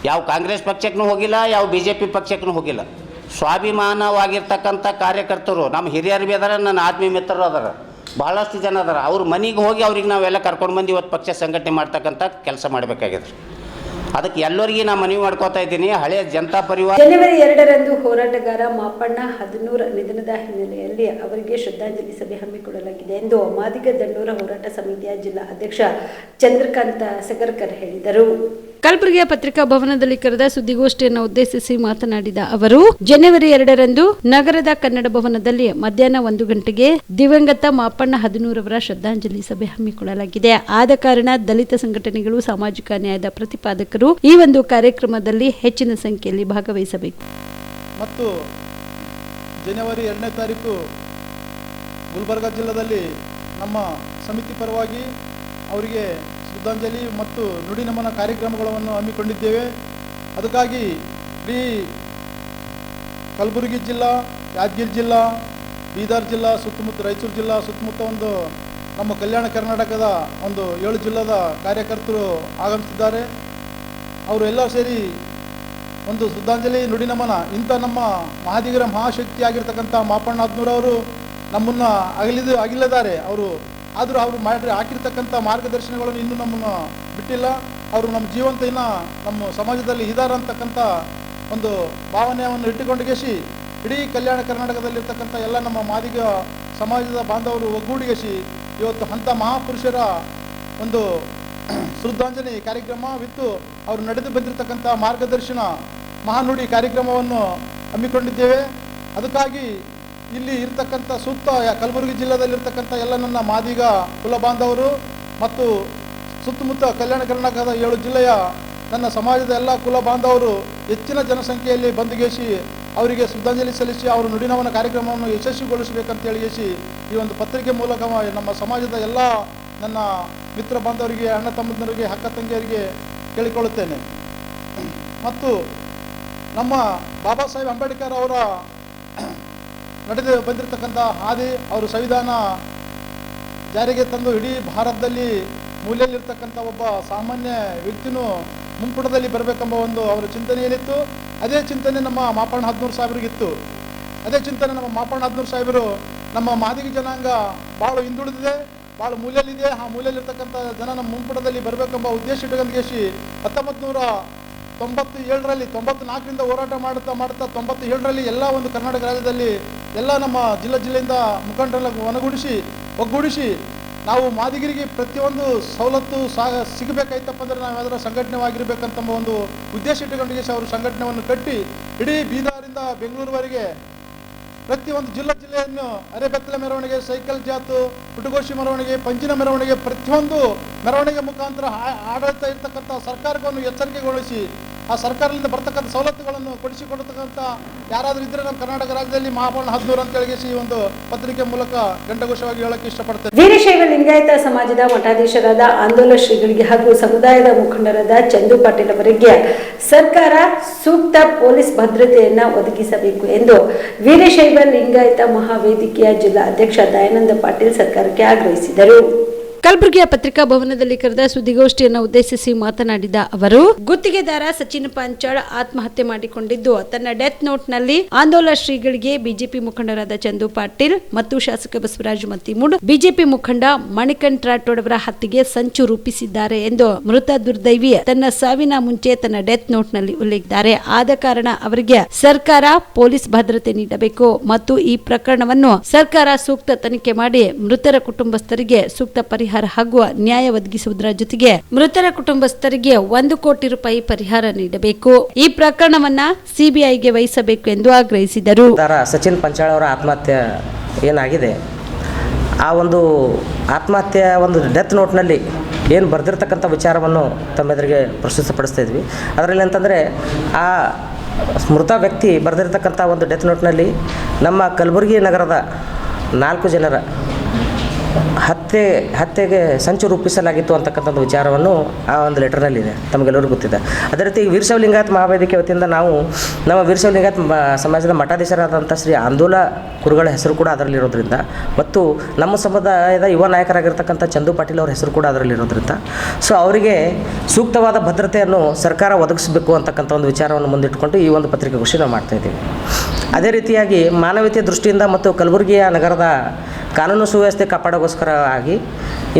ಯಾವ ಕಾಂಗ್ರೆಸ್ ಪಕ್ಷಕ್ಕೂ ಹೋಗಿಲ್ಲ, ಯಾವ BJP ಪಕ್ಷಕ್ಕೂ ಹೋಗಿಲ್ಲ. ಸ್ವಾಭಿಮಾನವಾಗಿರ್ತಕ್ಕಂಥ ಕಾರ್ಯಕರ್ತರು ನಮ್ಮ ಹಿರಿಯರು ಬಿ ಅದಾರ, ನನ್ನ ಆತ್ಮೀಯ ಮಿತ್ರರು ಅದಾರ, ಭಾಳಷ್ಟು ಜನ ಅದಾರ. ಅವ್ರ ಮನೆಗೆ ಹೋಗಿ ಅವ್ರಿಗೆ ನಾವೆಲ್ಲ ಕರ್ಕೊಂಡು ಬಂದು ಇವತ್ತು ಪಕ್ಷ ಸಂಘಟನೆ ಮಾಡ್ತಕ್ಕಂಥ ಕೆಲಸ ಮಾಡಬೇಕಾಗಿದೆ. ಅದಕ್ಕೆ ಎಲ್ಲರಿಗೂ ನಾನು ಮನವಿ ಮಾಡ್ಕೋತಾ ಇದ್ದೀನಿ. ಹಳೆಯ ಜನತಾ ಪರಿವಾರ ಜನವರಿ 2ರಂದು ಹೋರಾಟಗಾರ ಮಾಪಣ್ಣ ಹದನೂರ್ ನಿಧನದ ಹಿನ್ನೆಲೆಯಲ್ಲಿ ಅವರಿಗೆ ಶ್ರದ್ಧಾಂಜಲಿ ಸಭೆ ಹಮ್ಮಿಕೊಳ್ಳಲಾಗಿದೆ ಎಂದು ಮಾದಿಗ ದಂಡೋರ ಹೋರಾಟ ಸಮಿತಿಯ ಜಿಲ್ಲಾ ಅಧ್ಯಕ್ಷ ಚಂದ್ರಕಾಂತ ಸಗರ್ಕರ್ ಹೇಳಿದರು. ಕಲಬುರಗಿಯ ಪತ್ರಿಕಾ ಭವನದಲ್ಲಿ ಕರೆದ ಸುದ್ದಿಗೋಷ್ಠಿಯನ್ನು ಉದ್ದೇಶಿಸಿ ಮಾತನಾಡಿದ ಅವರು, ಜನವರಿ 2ರಂದು ನಗರದ ಕನ್ನಡ ಭವನದಲ್ಲಿ ಮಧ್ಯಾಹ್ನ 1 ಗಂಟೆಗೆ ದಿವಂಗತ ಮಾಪಣ್ಣ ಹದನೂರವರ ಶ್ರದ್ಧಾಂಜಲಿ ಸಭೆ ಹಮ್ಮಿಕೊಳ್ಳಲಾಗಿದೆ. ಆದ ಕಾರಣ ದಲಿತ ಸಂಘಟನೆಗಳು, ಸಾಮಾಜಿಕ ನ್ಯಾಯದ ಪ್ರತಿಪಾದಕರು ಈ ಒಂದು ಕಾರ್ಯಕ್ರಮದಲ್ಲಿ ಹೆಚ್ಚಿನ ಸಂಖ್ಯೆಯಲ್ಲಿ ಭಾಗವಹಿಸಬೇಕು. ಮತ್ತು ಜನವರಿ 2ನೇ ತಾರೀಕು ಗುಲ್ಬರ್ಗ ಜಿಲ್ಲೆಯಲ್ಲಿ ನಮ್ಮ ಸಮಿತಿ ಪರವಾಗಿ ಅವರಿಗೆ ಶ್ರದ್ಧಾಂಜಲಿ ಮತ್ತು ನುಡಿ ನಮನ ಕಾರ್ಯಕ್ರಮಗಳನ್ನು ಹಮ್ಮಿಕೊಂಡಿದ್ದೇವೆ. ಅದಕ್ಕಾಗಿ ಇಡೀ ಕಲಬುರಗಿ ಜಿಲ್ಲಾ, ಯಾದಗಿರಿ ಜಿಲ್ಲಾ, ಬೀದರ್ ಜಿಲ್ಲಾ, ಸುತ್ತಮುತ್ತ ರಾಯಚೂರು ಜಿಲ್ಲಾ, ಸುತ್ತಮುತ್ತ ಒಂದು ನಮ್ಮ ಕಲ್ಯಾಣ ಕರ್ನಾಟಕದ ಒಂದು 7 ಜಿಲ್ಲೆದ ಕಾರ್ಯಕರ್ತರು ಆಗಮಿಸಿದ್ದಾರೆ. ಅವರು ಎಲ್ಲ ಸೇರಿ ಒಂದು ಶ್ರದ್ಧಾಂಜಲಿ ನುಡಿ ನಮನ, ಇಂಥ ನಮ್ಮ ಮಹಾದಿಗರ ಮಹಾಶಕ್ತಿ ಆಗಿರ್ತಕ್ಕಂಥ ಮಾಪಣ್ಣ ಹದನೂರವರು ನಮ್ಮನ್ನು ಅಗಲಿದ್ದಾರೆ. ಆದರೂ ಅವರು ಹಾಕಿರ್ತಕ್ಕಂಥ ಮಾರ್ಗದರ್ಶನಗಳನ್ನು ಇನ್ನೂ ನಮ್ಮನ್ನು ಬಿಟ್ಟಿಲ್ಲ. ಅವರು ನಮ್ಮ ಜೀವಂತ ಇನ್ನು ನಮ್ಮ ಸಮಾಜದಲ್ಲಿ ಇದ್ದಾರೆ ಅಂತಕ್ಕಂಥ ಒಂದು ಭಾವನೆಯನ್ನು ಇಟ್ಟುಕೊಂಡುಗೆಸಿ ಇಡೀ ಕಲ್ಯಾಣ ಕರ್ನಾಟಕದಲ್ಲಿರ್ತಕ್ಕಂಥ ಎಲ್ಲ ನಮ್ಮ ಮಾದಿಗ ಸಮಾಜದ ಬಾಂಧವರು ಒಗ್ಗೂಡಿಗೆಸಿ ಇವತ್ತು ಅಂಥ ಮಹಾಪುರುಷರ ಒಂದು ಶ್ರದ್ಧಾಂಜಲಿ ಕಾರ್ಯಕ್ರಮ ವಿತ್ತು ಅವರು ನಡೆದು ಬಂದಿರತಕ್ಕಂಥ ಮಾರ್ಗದರ್ಶನ ಮಹಾನುಡಿ ಕಾರ್ಯಕ್ರಮವನ್ನು ಹಮ್ಮಿಕೊಂಡಿದ್ದೇವೆ. ಅದಕ್ಕಾಗಿ ಇಲ್ಲಿ ಇರ್ತಕ್ಕಂಥ ಸೂಕ್ತ ಕಲಬುರಗಿ ಜಿಲ್ಲೆಯಲ್ಲಿರ್ತಕ್ಕಂಥ ಎಲ್ಲ ನನ್ನ ಮಾದಿಗ ಕುಲ ಬಾಂಧವರು ಮತ್ತು ಸುತ್ತಮುತ್ತ ಕಲ್ಯಾಣ ಕರ್ನಾಟಕದ 7 ಜಿಲ್ಲೆಯ ನನ್ನ ಸಮಾಜದ ಎಲ್ಲ ಕುಲ ಬಾಂಧವರು ಹೆಚ್ಚಿನ ಜನಸಂಖ್ಯೆಯಲ್ಲಿ ಬಂದುಗೇಸಿ ಅವರಿಗೆ ಶ್ರದ್ಧಾಂಜಲಿ ಸಲ್ಲಿಸಿ ಅವರು ನುಡಿನವನ ಕಾರ್ಯಕ್ರಮವನ್ನು ಯಶಸ್ವಿಗೊಳಿಸಬೇಕಂತೇಳಿಸಿ ಈ ಒಂದು ಪತ್ರಿಕೆ ಮೂಲಕ ನಮ್ಮ ಸಮಾಜದ ಎಲ್ಲ ನನ್ನ ಮಿತ್ರ ಬಾಂಧವರಿಗೆ, ಅಣ್ಣ ತಮ್ಮಂದರಿಗೆ, ಅಕ್ಕ ತಂಗಿಯರಿಗೆ ಕೇಳಿಕೊಳ್ಳುತ್ತೇನೆ. ಮತ್ತು ನಮ್ಮ ಬಾಬಾ ಸಾಹೇಬ್ ಅಂಬೇಡ್ಕರ್ ಅವರ ನಡೆದು ಬಂದಿರತಕ್ಕಂಥ ಹಾದಿ, ಅವರು ಸಂವಿಧಾನ ಜಾರಿಗೆ ತಂದು ಇಡೀ ಭಾರತದಲ್ಲಿ ಮೂಲೆಯಲ್ಲಿರ್ತಕ್ಕಂಥ ಒಬ್ಬ ಸಾಮಾನ್ಯ ವ್ಯಕ್ತಿನೂ ಮುಂಪುಟದಲ್ಲಿ ಬರಬೇಕೆಂಬ ಒಂದು ಅವರ ಚಿಂತನೆ ಏನಿತ್ತು, ಅದೇ ಚಿಂತನೆ ನಮ್ಮ ಮಾಪಣ್ಣ ಹದನೂರು ಸಾಹೇಬರಿಗಿತ್ತು. ಅದೇ ಚಿಂತನೆ ನಮ್ಮ ಮಾಪಣ್ಣ ಹದನೂರು ಸಾಹೇಬರು ನಮ್ಮ ಮಾದಿಗ ಜನಾಂಗ ಭಾಳ ಹಿಂದುಳಿದಿದೆ, ಭಾಳ ಮೂಲೆಯಲ್ಲಿದೆ, ಆ ಮೂಲೆಯಲ್ಲಿರ್ತಕ್ಕಂಥ ಜನ ನಮ್ಮ ಮುಂಪುಟದಲ್ಲಿ ಬರಬೇಕೆಂಬ ಉದ್ದೇಶ ಇಟ್ಟುಕೊಂಡ್ಗೇಸಿ 1997ರಲ್ಲಿ 94ರಿಂದ ಹೋರಾಟ ಮಾಡ್ತಾ 97ರಲ್ಲಿ ಎಲ್ಲ ಒಂದು ಕರ್ನಾಟಕ ರಾಜ್ಯದಲ್ಲಿ ಎಲ್ಲ ನಮ್ಮ ಜಿಲ್ಲೆಯಿಂದ ಮುಖಂಡರೆಲ್ಲ ಒಗ್ಗೂಡಿಸಿ ನಾವು ಮಾದಿಗರಿಗೆ ಪ್ರತಿಯೊಂದು ಸವಲತ್ತು ಸಿಗಬೇಕಾಯ್ತಪ್ಪ ಅಂದರೆ ನಾವು ಅದರ ಸಂಘಟನೆವಾಗಿರಬೇಕಂತ ಒಂದು ಉದ್ದೇಶ ಇಟ್ಟುಕೊಂಡಿಗೆ ಅವರು ಸಂಘಟನೆಯನ್ನು ಕಟ್ಟಿ ಇಡೀ ಬೀದರಿಂದ ಬೆಂಗಳೂರುವರೆಗೆ ಪ್ರತಿಯೊಂದು ಜಿಲ್ಲೆಯನ್ನು ಅರೆಬೆತ್ತಲೆ ಮೆರವಣಿಗೆ, ಸೈಕಲ್ ಜಾತು, ಪುಟಗೋಷ್ಠಿ ಮೆರವಣಿಗೆ, ಪಂಜಿನ ಮೆರವಣಿಗೆ, ಪ್ರತಿಯೊಂದು ಮೆರವಣಿಗೆ ಮುಖಾಂತರ ಆಡಳಿತ ಇರ್ತಕ್ಕಂಥ ಸರ್ಕಾರವನ್ನು ಎಚ್ಚರಿಕೆಗೊಳಿಸಿ ಆ ಸರ್ಕಾರದಿಂದ ಬರ್ತಕ್ಕಂಥ ಸವಲತ್ತುಗಳನ್ನು ಕೊಡಿಸಿಕೊಡ್ತಕ್ಕಂಥ ಯಾರಾದರೂ ಇದ್ದರೆ ನಮ್ಮ ಕರ್ನಾಟಕ ರಾಜ್ಯದಲ್ಲಿ ಮಹಾಪೌರ್ಣ 11 ಅಂತ ಹೇಳಿ ಈ ಒಂದು ಪತ್ರಿಕೆ ಮೂಲಕ ಗಂಟಘೋಷವಾಗಿ ಹೇಳಕ್ಕೆ ಇಷ್ಟಪಡ್ತೇನೆ. ವೀರಶೈವ ಲಿಂಗಾಯತ ಸಮಾಜದ ಮಠಾಧೀಶರಾದ ಆಂದೋಲನ ಶ್ರೀಗಳಿಗೆ ಹಾಗೂ ಸಮುದಾಯದ ಮುಖಂಡರಾದ ಚಂದು ಪಾಟೀಲ್ ಅವರಿಗೆ ಸರ್ಕಾರ ಸೂಕ್ತ ಪೊಲೀಸ್ ಭದ್ರತೆಯನ್ನ ಒದಗಿಸಬೇಕು ಎಂದು ವೀರಶೈವ ಲಿಂಗಾಯತ ಮಹಾವೇದಿಕೆಯ ಜಿಲ್ಲಾ ಅಧ್ಯಕ್ಷ ದಯಾನಂದ ಪಾಟೀಲ್ ಸರ್ಕಾರಕ್ಕೆ ಆಗ್ರಹಿಸಿದರು. ಕಲಬುರಗಿಯ ಪತ್ರಿಕಾ ಭವನದಲ್ಲಿ ಕರೆದ ಸುದ್ದಿಗೋಷ್ಠಿಯನ್ನು ಉದ್ದೇಶಿಸಿ ಮಾತನಾಡಿದ ಅವರು, ಗುತ್ತಿಗೆದಾರ ಸಚಿನ್ ಪಾಂಚಾಳ್ ಆತ್ಮಹತ್ಯೆ ಮಾಡಿಕೊಂಡಿದ್ದು ತನ್ನ ಡೆತ್ ನೋಟ್ನಲ್ಲಿ ಆಂದೋಲನ ಶ್ರೀಗಳಿಗೆ ಬಿಜೆಪಿ ಮುಖಂಡರಾದ ಚಂದು ಪಾಟೀಲ್ ಮತ್ತು ಶಾಸಕ ಬಸವರಾಜ ಮತ್ತಿಮೂಡ್ ಬಿಜೆಪಿ ಮುಖಂಡ ಮಣಿಕಂಠ ರಾಠೋಡ್ ಅವರ ಹತ್ಯೆಗೆ ಸಂಚು ರೂಪಿಸಿದ್ದಾರೆ ಎಂದು ಮೃತ ದುರ್ದೈವಿ ತನ್ನ ಸಾವಿನ ಮುಂಚೆ ತನ್ನ ಡೆತ್ ನೋಟ್ನಲ್ಲಿ ಉಲ್ಲೇಖಿಸಿದ್ದಾರೆ. ಆದ ಕಾರಣ ಅವರಿಗೆ ಸರ್ಕಾರ ಪೊಲೀಸ್ ಭದ್ರತೆ ನೀಡಬೇಕು ಮತ್ತು ಈ ಪ್ರಕರಣವನ್ನು ಸರ್ಕಾರ ಸೂಕ್ತ ತನಿಖೆ ಮಾಡಿ ಮೃತರ ಕುಟುಂಬಸ್ಥರಿಗೆ ಸೂಕ್ತ ಪರಿಹಾರ ಹಾಗೂ ನ್ಯಾಯ ಒದಗಿಸುವುದರ ಜೊತೆಗೆ ಮೃತರ ಕುಟುಂಬಸ್ಥರಿಗೆ 1 ಕೋಟಿ ರೂಪಾಯಿ ಪರಿಹಾರ ನೀಡಬೇಕು. ಈ ಪ್ರಕರಣವನ್ನ ಸಿಬಿಐಗೆ ವಹಿಸಬೇಕು ಎಂದು ಆಗ್ರಹಿಸಿದರು. ಸಚಿನ್ ಪಾಂಚಾಳ್ ಅವರ ಆತ್ಮಹತ್ಯೆ ಏನಾಗಿದೆ, ಆ ಒಂದು ಆತ್ಮಹತ್ಯೆಯ ಒಂದು ಡೆತ್ ನೋಟ್ನಲ್ಲಿ ಏನು ಬರೆದಿರ್ತಕ್ಕಂಥ ವಿಚಾರವನ್ನು ತಮ್ಮೆದುರಿಗೆ ಪ್ರಸ್ತುತಪಡಿಸ್ತಾ ಇದ್ವಿ. ಅದರಲ್ಲಿ ಅಂತಂದರೆ ಆ ಮೃತ ವ್ಯಕ್ತಿ ಬರೆದಿರ್ತಕ್ಕಂಥ ಒಂದು ಡೆತ್ ನೋಟ್ನಲ್ಲಿ ನಮ್ಮ ಕಲಬುರಗಿ ನಗರದ 4 ಜನರ ಹತ್ಯೆಗೆ ಸಂಚು ರೂಪಿಸಲಾಗಿತ್ತು ಅಂತಕ್ಕಂಥ ವಿಚಾರವನ್ನು ಆ ಒಂದು ಲೆಟರ್ನಲ್ಲಿದೆ, ತಮಗೆಲ್ಲರಿಗೂ ಗೊತ್ತಿದೆ. ಅದೇ ರೀತಿ ವೀರಶೈವ ಲಿಂಗಾಯತ ಮಹಾವೇದಿಕೆ ವತಿಯಿಂದ ನಾವು ನಮ್ಮ ವೀರಶೈವ ಲಿಂಗಾಯತ ಸಮಾಜದ ಮಠಾಧೀಶರಾದಂಥ ಶ್ರೀ ಆಂದೋಲ ಗುರುಗಳ ಹೆಸರು ಕೂಡ ಅದರಲ್ಲಿರೋದ್ರಿಂದ ಮತ್ತು ನಮ್ಮ ಸಮುದಾಯದ ಯುವ ನಾಯಕರಾಗಿರ್ತಕ್ಕಂಥ ಚಂದು ಪಾಟೀಲ್ ಅವರ ಹೆಸರು ಕೂಡ ಅದರಲ್ಲಿರೋದ್ರಿಂದ ಅವರಿಗೆ ಸೂಕ್ತವಾದ ಭದ್ರತೆಯನ್ನು ಸರ್ಕಾರ ಒದಗಿಸಬೇಕು ಅಂತಕ್ಕಂಥ ಒಂದು ವಿಚಾರವನ್ನು ಮುಂದಿಟ್ಟುಕೊಂಡು ಈ ಒಂದು ಪತ್ರಿಕಾಗೋಷ್ಠಿ ನಾವು ಮಾಡ್ತಾಯಿದ್ದೀವಿ. ಅದೇ ರೀತಿಯಾಗಿ ಮಾನವೀಯತೆ ದೃಷ್ಟಿಯಿಂದ ಮತ್ತು ಕಲಬುರಗಿಯ ನಗರದ ಕಾನೂನು ಸುವ್ಯವಸ್ಥೆ ಕಾಪಾಡೋಗೋಸ್ಕರ ಆಗಿ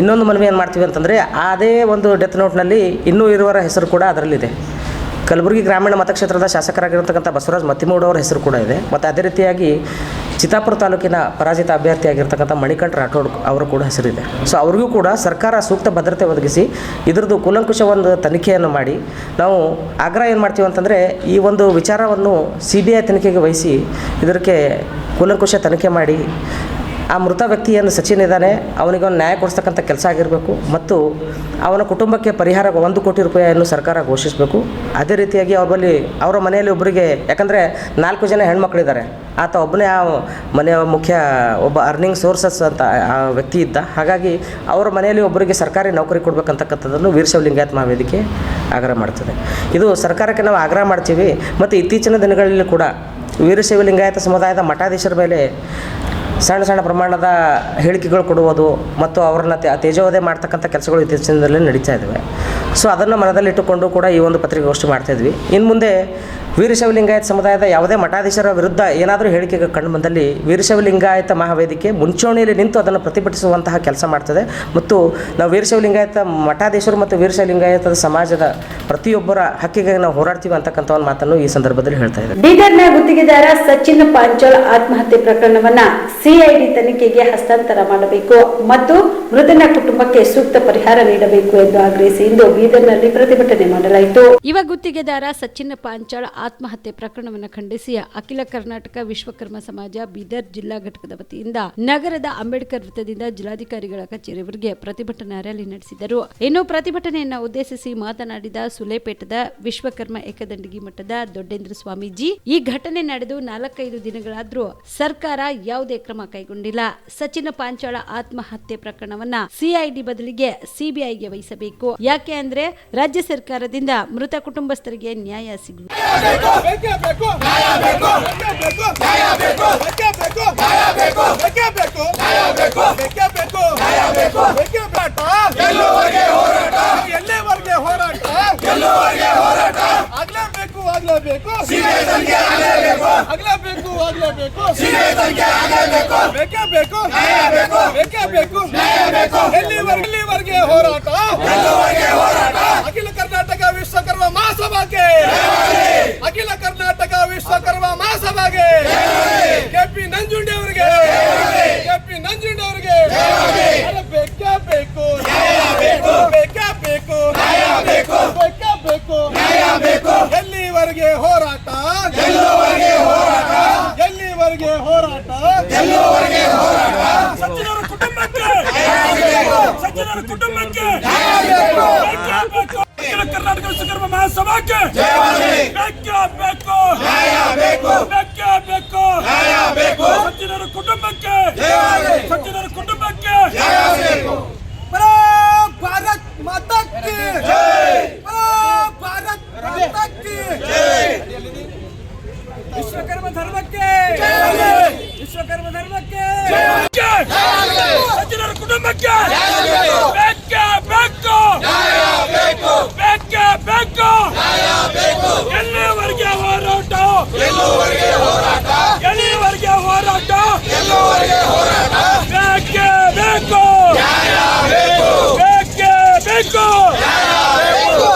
ಇನ್ನೊಂದು ಮನವಿ ಏನು ಮಾಡ್ತೀವಿ ಅಂತಂದರೆ, ಅದೇ ಒಂದು ಡೆತ್ ನೋಟ್ನಲ್ಲಿ ಇನ್ನೂ ಇರುವವರ ಹೆಸರು ಕೂಡ ಅದರಲ್ಲಿದೆ. ಕಲಬುರಗಿ ಗ್ರಾಮೀಣ ಮತಕ್ಷೇತ್ರದ ಶಾಸಕರಾಗಿರ್ತಕ್ಕಂಥ ಬಸವರಾಜ ಮತ್ತಿಮೂಡ್ ಅವರ ಹೆಸರು ಕೂಡ ಇದೆ. ಮತ್ತು ಅದೇ ರೀತಿಯಾಗಿ ಚಿತ್ತಾಪುರ ತಾಲೂಕಿನ ಪರಾಜಿತ ಅಭ್ಯರ್ಥಿಯಾಗಿರ್ತಕ್ಕಂಥ ಮಣಿಕಂಠ ರಾಠೋಡ್ ಅವರು ಕೂಡ ಹೆಸರಿದೆ. ಅವ್ರಿಗೂ ಕೂಡ ಸರ್ಕಾರ ಸೂಕ್ತ ಭದ್ರತೆ ಒದಗಿಸಿ ಇದರದ್ದು ಕೂಲಂಕುಷ ಒಂದು ತನಿಖೆಯನ್ನು ಮಾಡಿ ನಾವು ಆಗ್ರಹ ಏನು ಮಾಡ್ತೀವಿ ಅಂತಂದರೆ, ಈ ಒಂದು ವಿಚಾರವನ್ನು CBI ತನಿಖೆಗೆ ವಹಿಸಿ ಇದಕ್ಕೆ ಕೂಲಂಕುಷ ತನಿಖೆ ಮಾಡಿ ಆ ಮೃತ ವ್ಯಕ್ತಿ ಏನು ಸಚಿನ್ ಇದ್ದಾನೆ ಅವನಿಗೆ ಒಂದು ನ್ಯಾಯ ಕೊಡಿಸ್ತಕ್ಕಂಥ ಕೆಲಸ ಆಗಿರಬೇಕು ಮತ್ತು ಅವನ ಕುಟುಂಬಕ್ಕೆ ಪರಿಹಾರ 1 ಕೋಟಿ ರೂಪಾಯಿಯನ್ನು ಸರ್ಕಾರ ಘೋಷಿಸಬೇಕು. ಅದೇ ರೀತಿಯಾಗಿ ಅವರ ಮನೆಯಲ್ಲಿ ಒಬ್ಬರಿಗೆ, ಯಾಕಂದರೆ 4 ಜನ ಹೆಣ್ಮಕ್ಳಿದ್ದಾರೆ, ಆತ ಒಬ್ಬನೇ ಆ ಮನೆಯ ಮುಖ್ಯ ಒಬ್ಬ ಅರ್ನಿಂಗ್ ಸೋರ್ಸಸ್ ಅಂತ ಆ ವ್ಯಕ್ತಿ ಇದ್ದ. ಹಾಗಾಗಿ ಅವರ ಮನೆಯಲ್ಲಿ ಒಬ್ಬರಿಗೆ ಸರ್ಕಾರಿ ನೌಕರಿ ಕೊಡಬೇಕಂತಕ್ಕಂಥದ್ದನ್ನು ವೀರಶೈವ ಲಿಂಗಾಯತ ಮಹಾವೇದಿಕೆ ಆಗ್ರಹ ಮಾಡ್ತದೆ. ಇದು ಸರ್ಕಾರಕ್ಕೆ ನಾವು ಆಗ್ರಹ ಮಾಡ್ತೀವಿ. ಮತ್ತು ಇತ್ತೀಚಿನ ದಿನಗಳಲ್ಲಿ ಕೂಡ ವೀರಶೈವ ಲಿಂಗಾಯತ ಸಮುದಾಯದ ಮಠಾಧೀಶರ ಮೇಲೆ ಸಣ್ಣ ಪ್ರಮಾಣದ ಹೇಳಿಕೆಗಳು ಕೊಡುವುದು ಮತ್ತು ಅವರನ್ನು ತೇಜೋವಧೆ ಮಾಡ್ತಕ್ಕಂಥ ಕೆಲಸಗಳು ಇತ್ತೀಚಿನ ದಿನದಲ್ಲಿ ನಡೀತಾ ಇದ್ದಾವೆ. ಅದನ್ನು ಮನದಲ್ಲಿಟ್ಟುಕೊಂಡು ಕೂಡ ಈ ಒಂದು ಪತ್ರಿಕಾಗೋಷ್ಠಿ ಮಾಡ್ತಾಯಿದ್ವಿ. ಇನ್ನು ಮುಂದೆ ವೀರಶೈವ ಲಿಂಗಾಯತ ಸಮುದಾಯದ ಯಾವುದೇ ಮಠಾಧೀಶರ ವಿರುದ್ಧ ಏನಾದರೂ ಹೇಳಿಕೆಗೆ ಕಂಡು ಬಂದಲ್ಲಿ ವೀರಶೈವ ಲಿಂಗಾಯತ ಮಹಾವೇದಿಕೆ ಮುಂಚೂಣಿಯಲ್ಲಿ ನಿಂತು ಅದನ್ನು ಪ್ರತಿಭಟಿಸುವಂತಹ ಕೆಲಸ ಮಾಡ್ತದೆ. ಮತ್ತು ನಾವು ವೀರಶೈವ ಲಿಂಗಾಯತ ಮಠಾಧೀಶರು ಮತ್ತು ವೀರಶೈವ ಲಿಂಗಾಯತದ ಸಮಾಜದ ಪ್ರತಿಯೊಬ್ಬರ ಹಕ್ಕಿಗೆ ನಾವು ಹೋರಾಡ್ತೀವಿ ಅಂತಕ್ಕಂಥ ಒಂದು ಮಾತನ್ನು ಈ ಸಂದರ್ಭದಲ್ಲಿ ಹೇಳ್ತಾ ಇದ್ದಾರೆ. ಬೀದರ್ನ ಗುತ್ತಿಗೆದಾರ ಸಚಿನ್ ಪಾಂಚಾಳ್ ಆತ್ಮಹತ್ಯೆ ಪ್ರಕರಣವನ್ನ CID ತನಿಖೆಗೆ ಹಸ್ತಾಂತರ ಮಾಡಬೇಕು ಮತ್ತು ಮೃತನ ಕುಟುಂಬಕ್ಕೆ ಸೂಕ್ತ ಪರಿಹಾರ ನೀಡಬೇಕು ಎಂದು ಆಗ್ರಹಿಸಿ ಇಂದು ಬೀದರ್ನಲ್ಲಿ ಪ್ರತಿಭಟನೆ ಮಾಡಲಾಯಿತು. ಯುವ ಗುತ್ತಿಗೆದಾರ ಸಚಿನ್ ಪಾಂಚಾಳ್ ಆತ್ಮಹತ್ಯೆ ಪ್ರಕರಣವನ್ನು ಖಂಡಿಸಿ ಅಖಿಲ ಕರ್ನಾಟಕ ವಿಶ್ವಕರ್ಮ ಸಮಾಜ ಬೀದರ್ ಜಿಲ್ಲಾ ಘಟಕದ ವತಿಯಿಂದ ನಗರದ ಅಂಬೇಡ್ಕರ್ ವೃತ್ತದಿಂದ ಜಿಲ್ಲಾಧಿಕಾರಿಗಳ ಕಚೇರಿವರೆಗೆ ಪ್ರತಿಭಟನಾ ರ್ಯಾಲಿ ನಡೆಸಿದರು. ಇನ್ನು ಪ್ರತಿಭಟನೆಯನ್ನು ಉದ್ದೇಶಿಸಿ ಮಾತನಾಡಿದ ಸುಲೇಪೇಟದ ವಿಶ್ವಕರ್ಮ ಏಕದಂಡಿಗಿ ಮಠದ ದೊಡ್ಡೇಂದ್ರ ಸ್ವಾಮೀಜಿ, ಈ ಘಟನೆ ನಡೆದು 4-5 ದಿನಗಳಾದ್ರೂ ಸರ್ಕಾರ ಯಾವುದೇ ಕ್ರಮ ಕೈಗೊಂಡಿಲ್ಲ. ಸಚಿನ್ ಪಾಂಚಾಳ ಆತ್ಮಹತ್ಯೆ ಪ್ರಕರಣವನ್ನ CID ಬದಲಿಗೆ CBIಗೆ ವಹಿಸಬೇಕು. ಯಾಕೆ ಅಂದ್ರೆ ರಾಜ್ಯ ಸರ್ಕಾರದಿಂದ ಮೃತ ಕುಟುಂಬಸ್ಥರಿಗೆ ನ್ಯಾಯ ಸಿಗಬೇಕು. ಎಲ್ಲಿವರೆಗೆ ಹೋರಾಟ? ಅಖಿಲ ಕರ್ನಾಟಕ ವಿಶ್ವಕರ್ಮ ಮಹಾಸಭಾಗೆ, ಅಖಿಲ ಕರ್ನಾಟಕ ವಿಶ್ವಕರ್ಮ ಮಹಾಸಭಾಗೆ, ಕೆಪಿ ನಂಜುಂಡಿ ಅವರಿಗೆ, ಕೆಪಿ ನಂಜುಂಡಿ ಅವರಿಗೆ ಬೇಕೇ ಬೇಕು, ಬೇಕೇ ಬೇಕು, ಬೇಕೇ ಬೇಕು. ಎಲ್ಲಿವರೆಗೆ ಹೋರಾಟ, ಎಲ್ಲಿವರೆಗೆ ಹೋರಾಟ, ಸಚಿವರ ಕುಟುಂಬಕ್ಕೆ, ಸಚಿವರ ಕುಟುಂಬಕ್ಕೆ ಅಖಿಲ ಕರ್ನಾಟಕ ವಿಶ್ವಕರ್ಮ ಮಹಾಸಭಾಕ್ಕೆ ಬೇಕೇ ಬೇಕು, ಬೇಕೇ ಬೇಕು. ಸಚಿವರ ಕುಟುಂಬಕ್ಕೆ, ಸಚಿವರ ಕುಟುಂಬಕ್ಕೆ ಬರೋ ಭಾರತ್ ಮಾತಾ ಕಿ ಜೈ, ಬರೋ ಭಾರತ್ ಮಾತಾ ಕಿ ಜೈ. ವಿಶ್ವಕರ್ಮ ಧರ್ಮಕ್ಕೆ, ವಿಶ್ವಕರ್ಮ ಧರ್ಮಕ್ಕೆ, ಸಚಿವರ ಕುಟುಂಬಕ್ಕೆ ಬೇಕೇ ಬೇಕು. ಎಲ್ಲಿವರೆಗೆ ಹೋರಾಟ, ಎಲ್ಲಿವರೆಗೆ ಹೋರಾಟ, ಬೇಕೇ ಬೇಕು,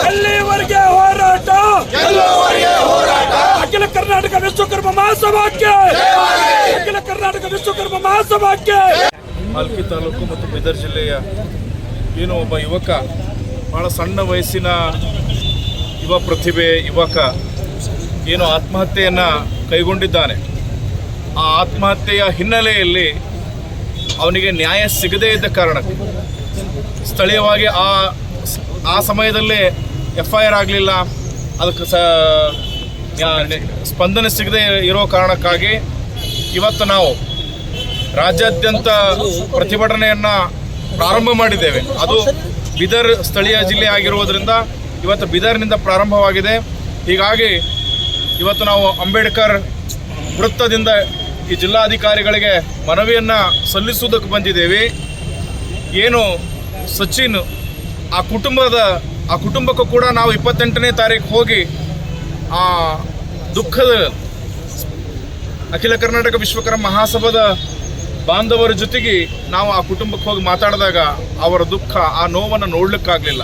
ಎಲ್ಲಿವರೆಗೆ ಹೋರಾಟ, ಅಖಿಲ ಕರ್ನಾಟಕ ವಿಶ್ವಕರ್ಮ ಮಹಾಸಭಾಕ್ಕೆ, ಅಖಿಲ ಕರ್ನಾಟಕ ವಿಶ್ವಕರ್ಮ ಮಹಾಸಭಾಕ್ಕೆ. ಮಾಲ್ಕಿ ತಾಲೂಕು ಮತ್ತು ಬೀದರ್ ಜಿಲ್ಲೆಯ ಏನು ಒಬ್ಬ ಯುವಕ, ಭಾಳ ಸಣ್ಣ ವಯಸ್ಸಿನ ಯುವ ಪ್ರತಿಭೆ ಯುವಕ ಏನು ಆತ್ಮಹತ್ಯೆಯನ್ನು ಕೈಗೊಂಡಿದ್ದಾನೆ. ಆ ಆತ್ಮಹತ್ಯೆಯ ಹಿನ್ನೆಲೆಯಲ್ಲಿ ಅವನಿಗೆ ನ್ಯಾಯ ಸಿಗದೇ ಇದ್ದ ಕಾರಣಕ್ಕೆ ಸ್ಥಳೀಯವಾಗಿ ಆ ಸಮಯದಲ್ಲೇ FIR ಆಗಲಿಲ್ಲ, ಅದಕ್ಕೆ ಸ್ಪಂದನೆ ಸಿಗದೆ ಇರೋ ಕಾರಣಕ್ಕಾಗಿ ಇವತ್ತು ನಾವು ರಾಜ್ಯಾದ್ಯಂತ ಪ್ರತಿಭಟನೆಯನ್ನು ಪ್ರಾರಂಭ ಮಾಡಿದ್ದೇವೆ. ಅದು ಬೀದರ್ ಸ್ಥಳೀಯ ಜಿಲ್ಲೆ ಆಗಿರುವುದರಿಂದ ಇವತ್ತು ಬೀದರ್ನಿಂದ ಪ್ರಾರಂಭವಾಗಿದೆ. ಹೀಗಾಗಿ ಇವತ್ತು ನಾವು ಅಂಬೇಡ್ಕರ್ ವೃತ್ತದಿಂದ ಈ ಜಿಲ್ಲಾಧಿಕಾರಿಗಳಿಗೆ ಮನವಿಯನ್ನು ಸಲ್ಲಿಸುವುದಕ್ಕೆ ಬಂದಿದ್ದೇವೆ. ಏನು ಸಚಿನ್ ಆ ಕುಟುಂಬಕ್ಕೂ ಕೂಡ ನಾವು 28ನೇ ತಾರೀಕು ಹೋಗಿ ಆ ದುಃಖದ ಅಖಿಲ ಕರ್ನಾಟಕ ವಿಶ್ವಕರ್ಮ ಮಹಾಸಭಾದ ಬಾಂಧವರ ಜೊತೆಗೆ ನಾವು ಆ ಕುಟುಂಬಕ್ಕೆ ಹೋಗಿ ಮಾತಾಡಿದಾಗ ಅವರ ದುಃಖ, ಆ ನೋವನ್ನು ನೋಡಲಿಕ್ಕಾಗಲಿಲ್ಲ.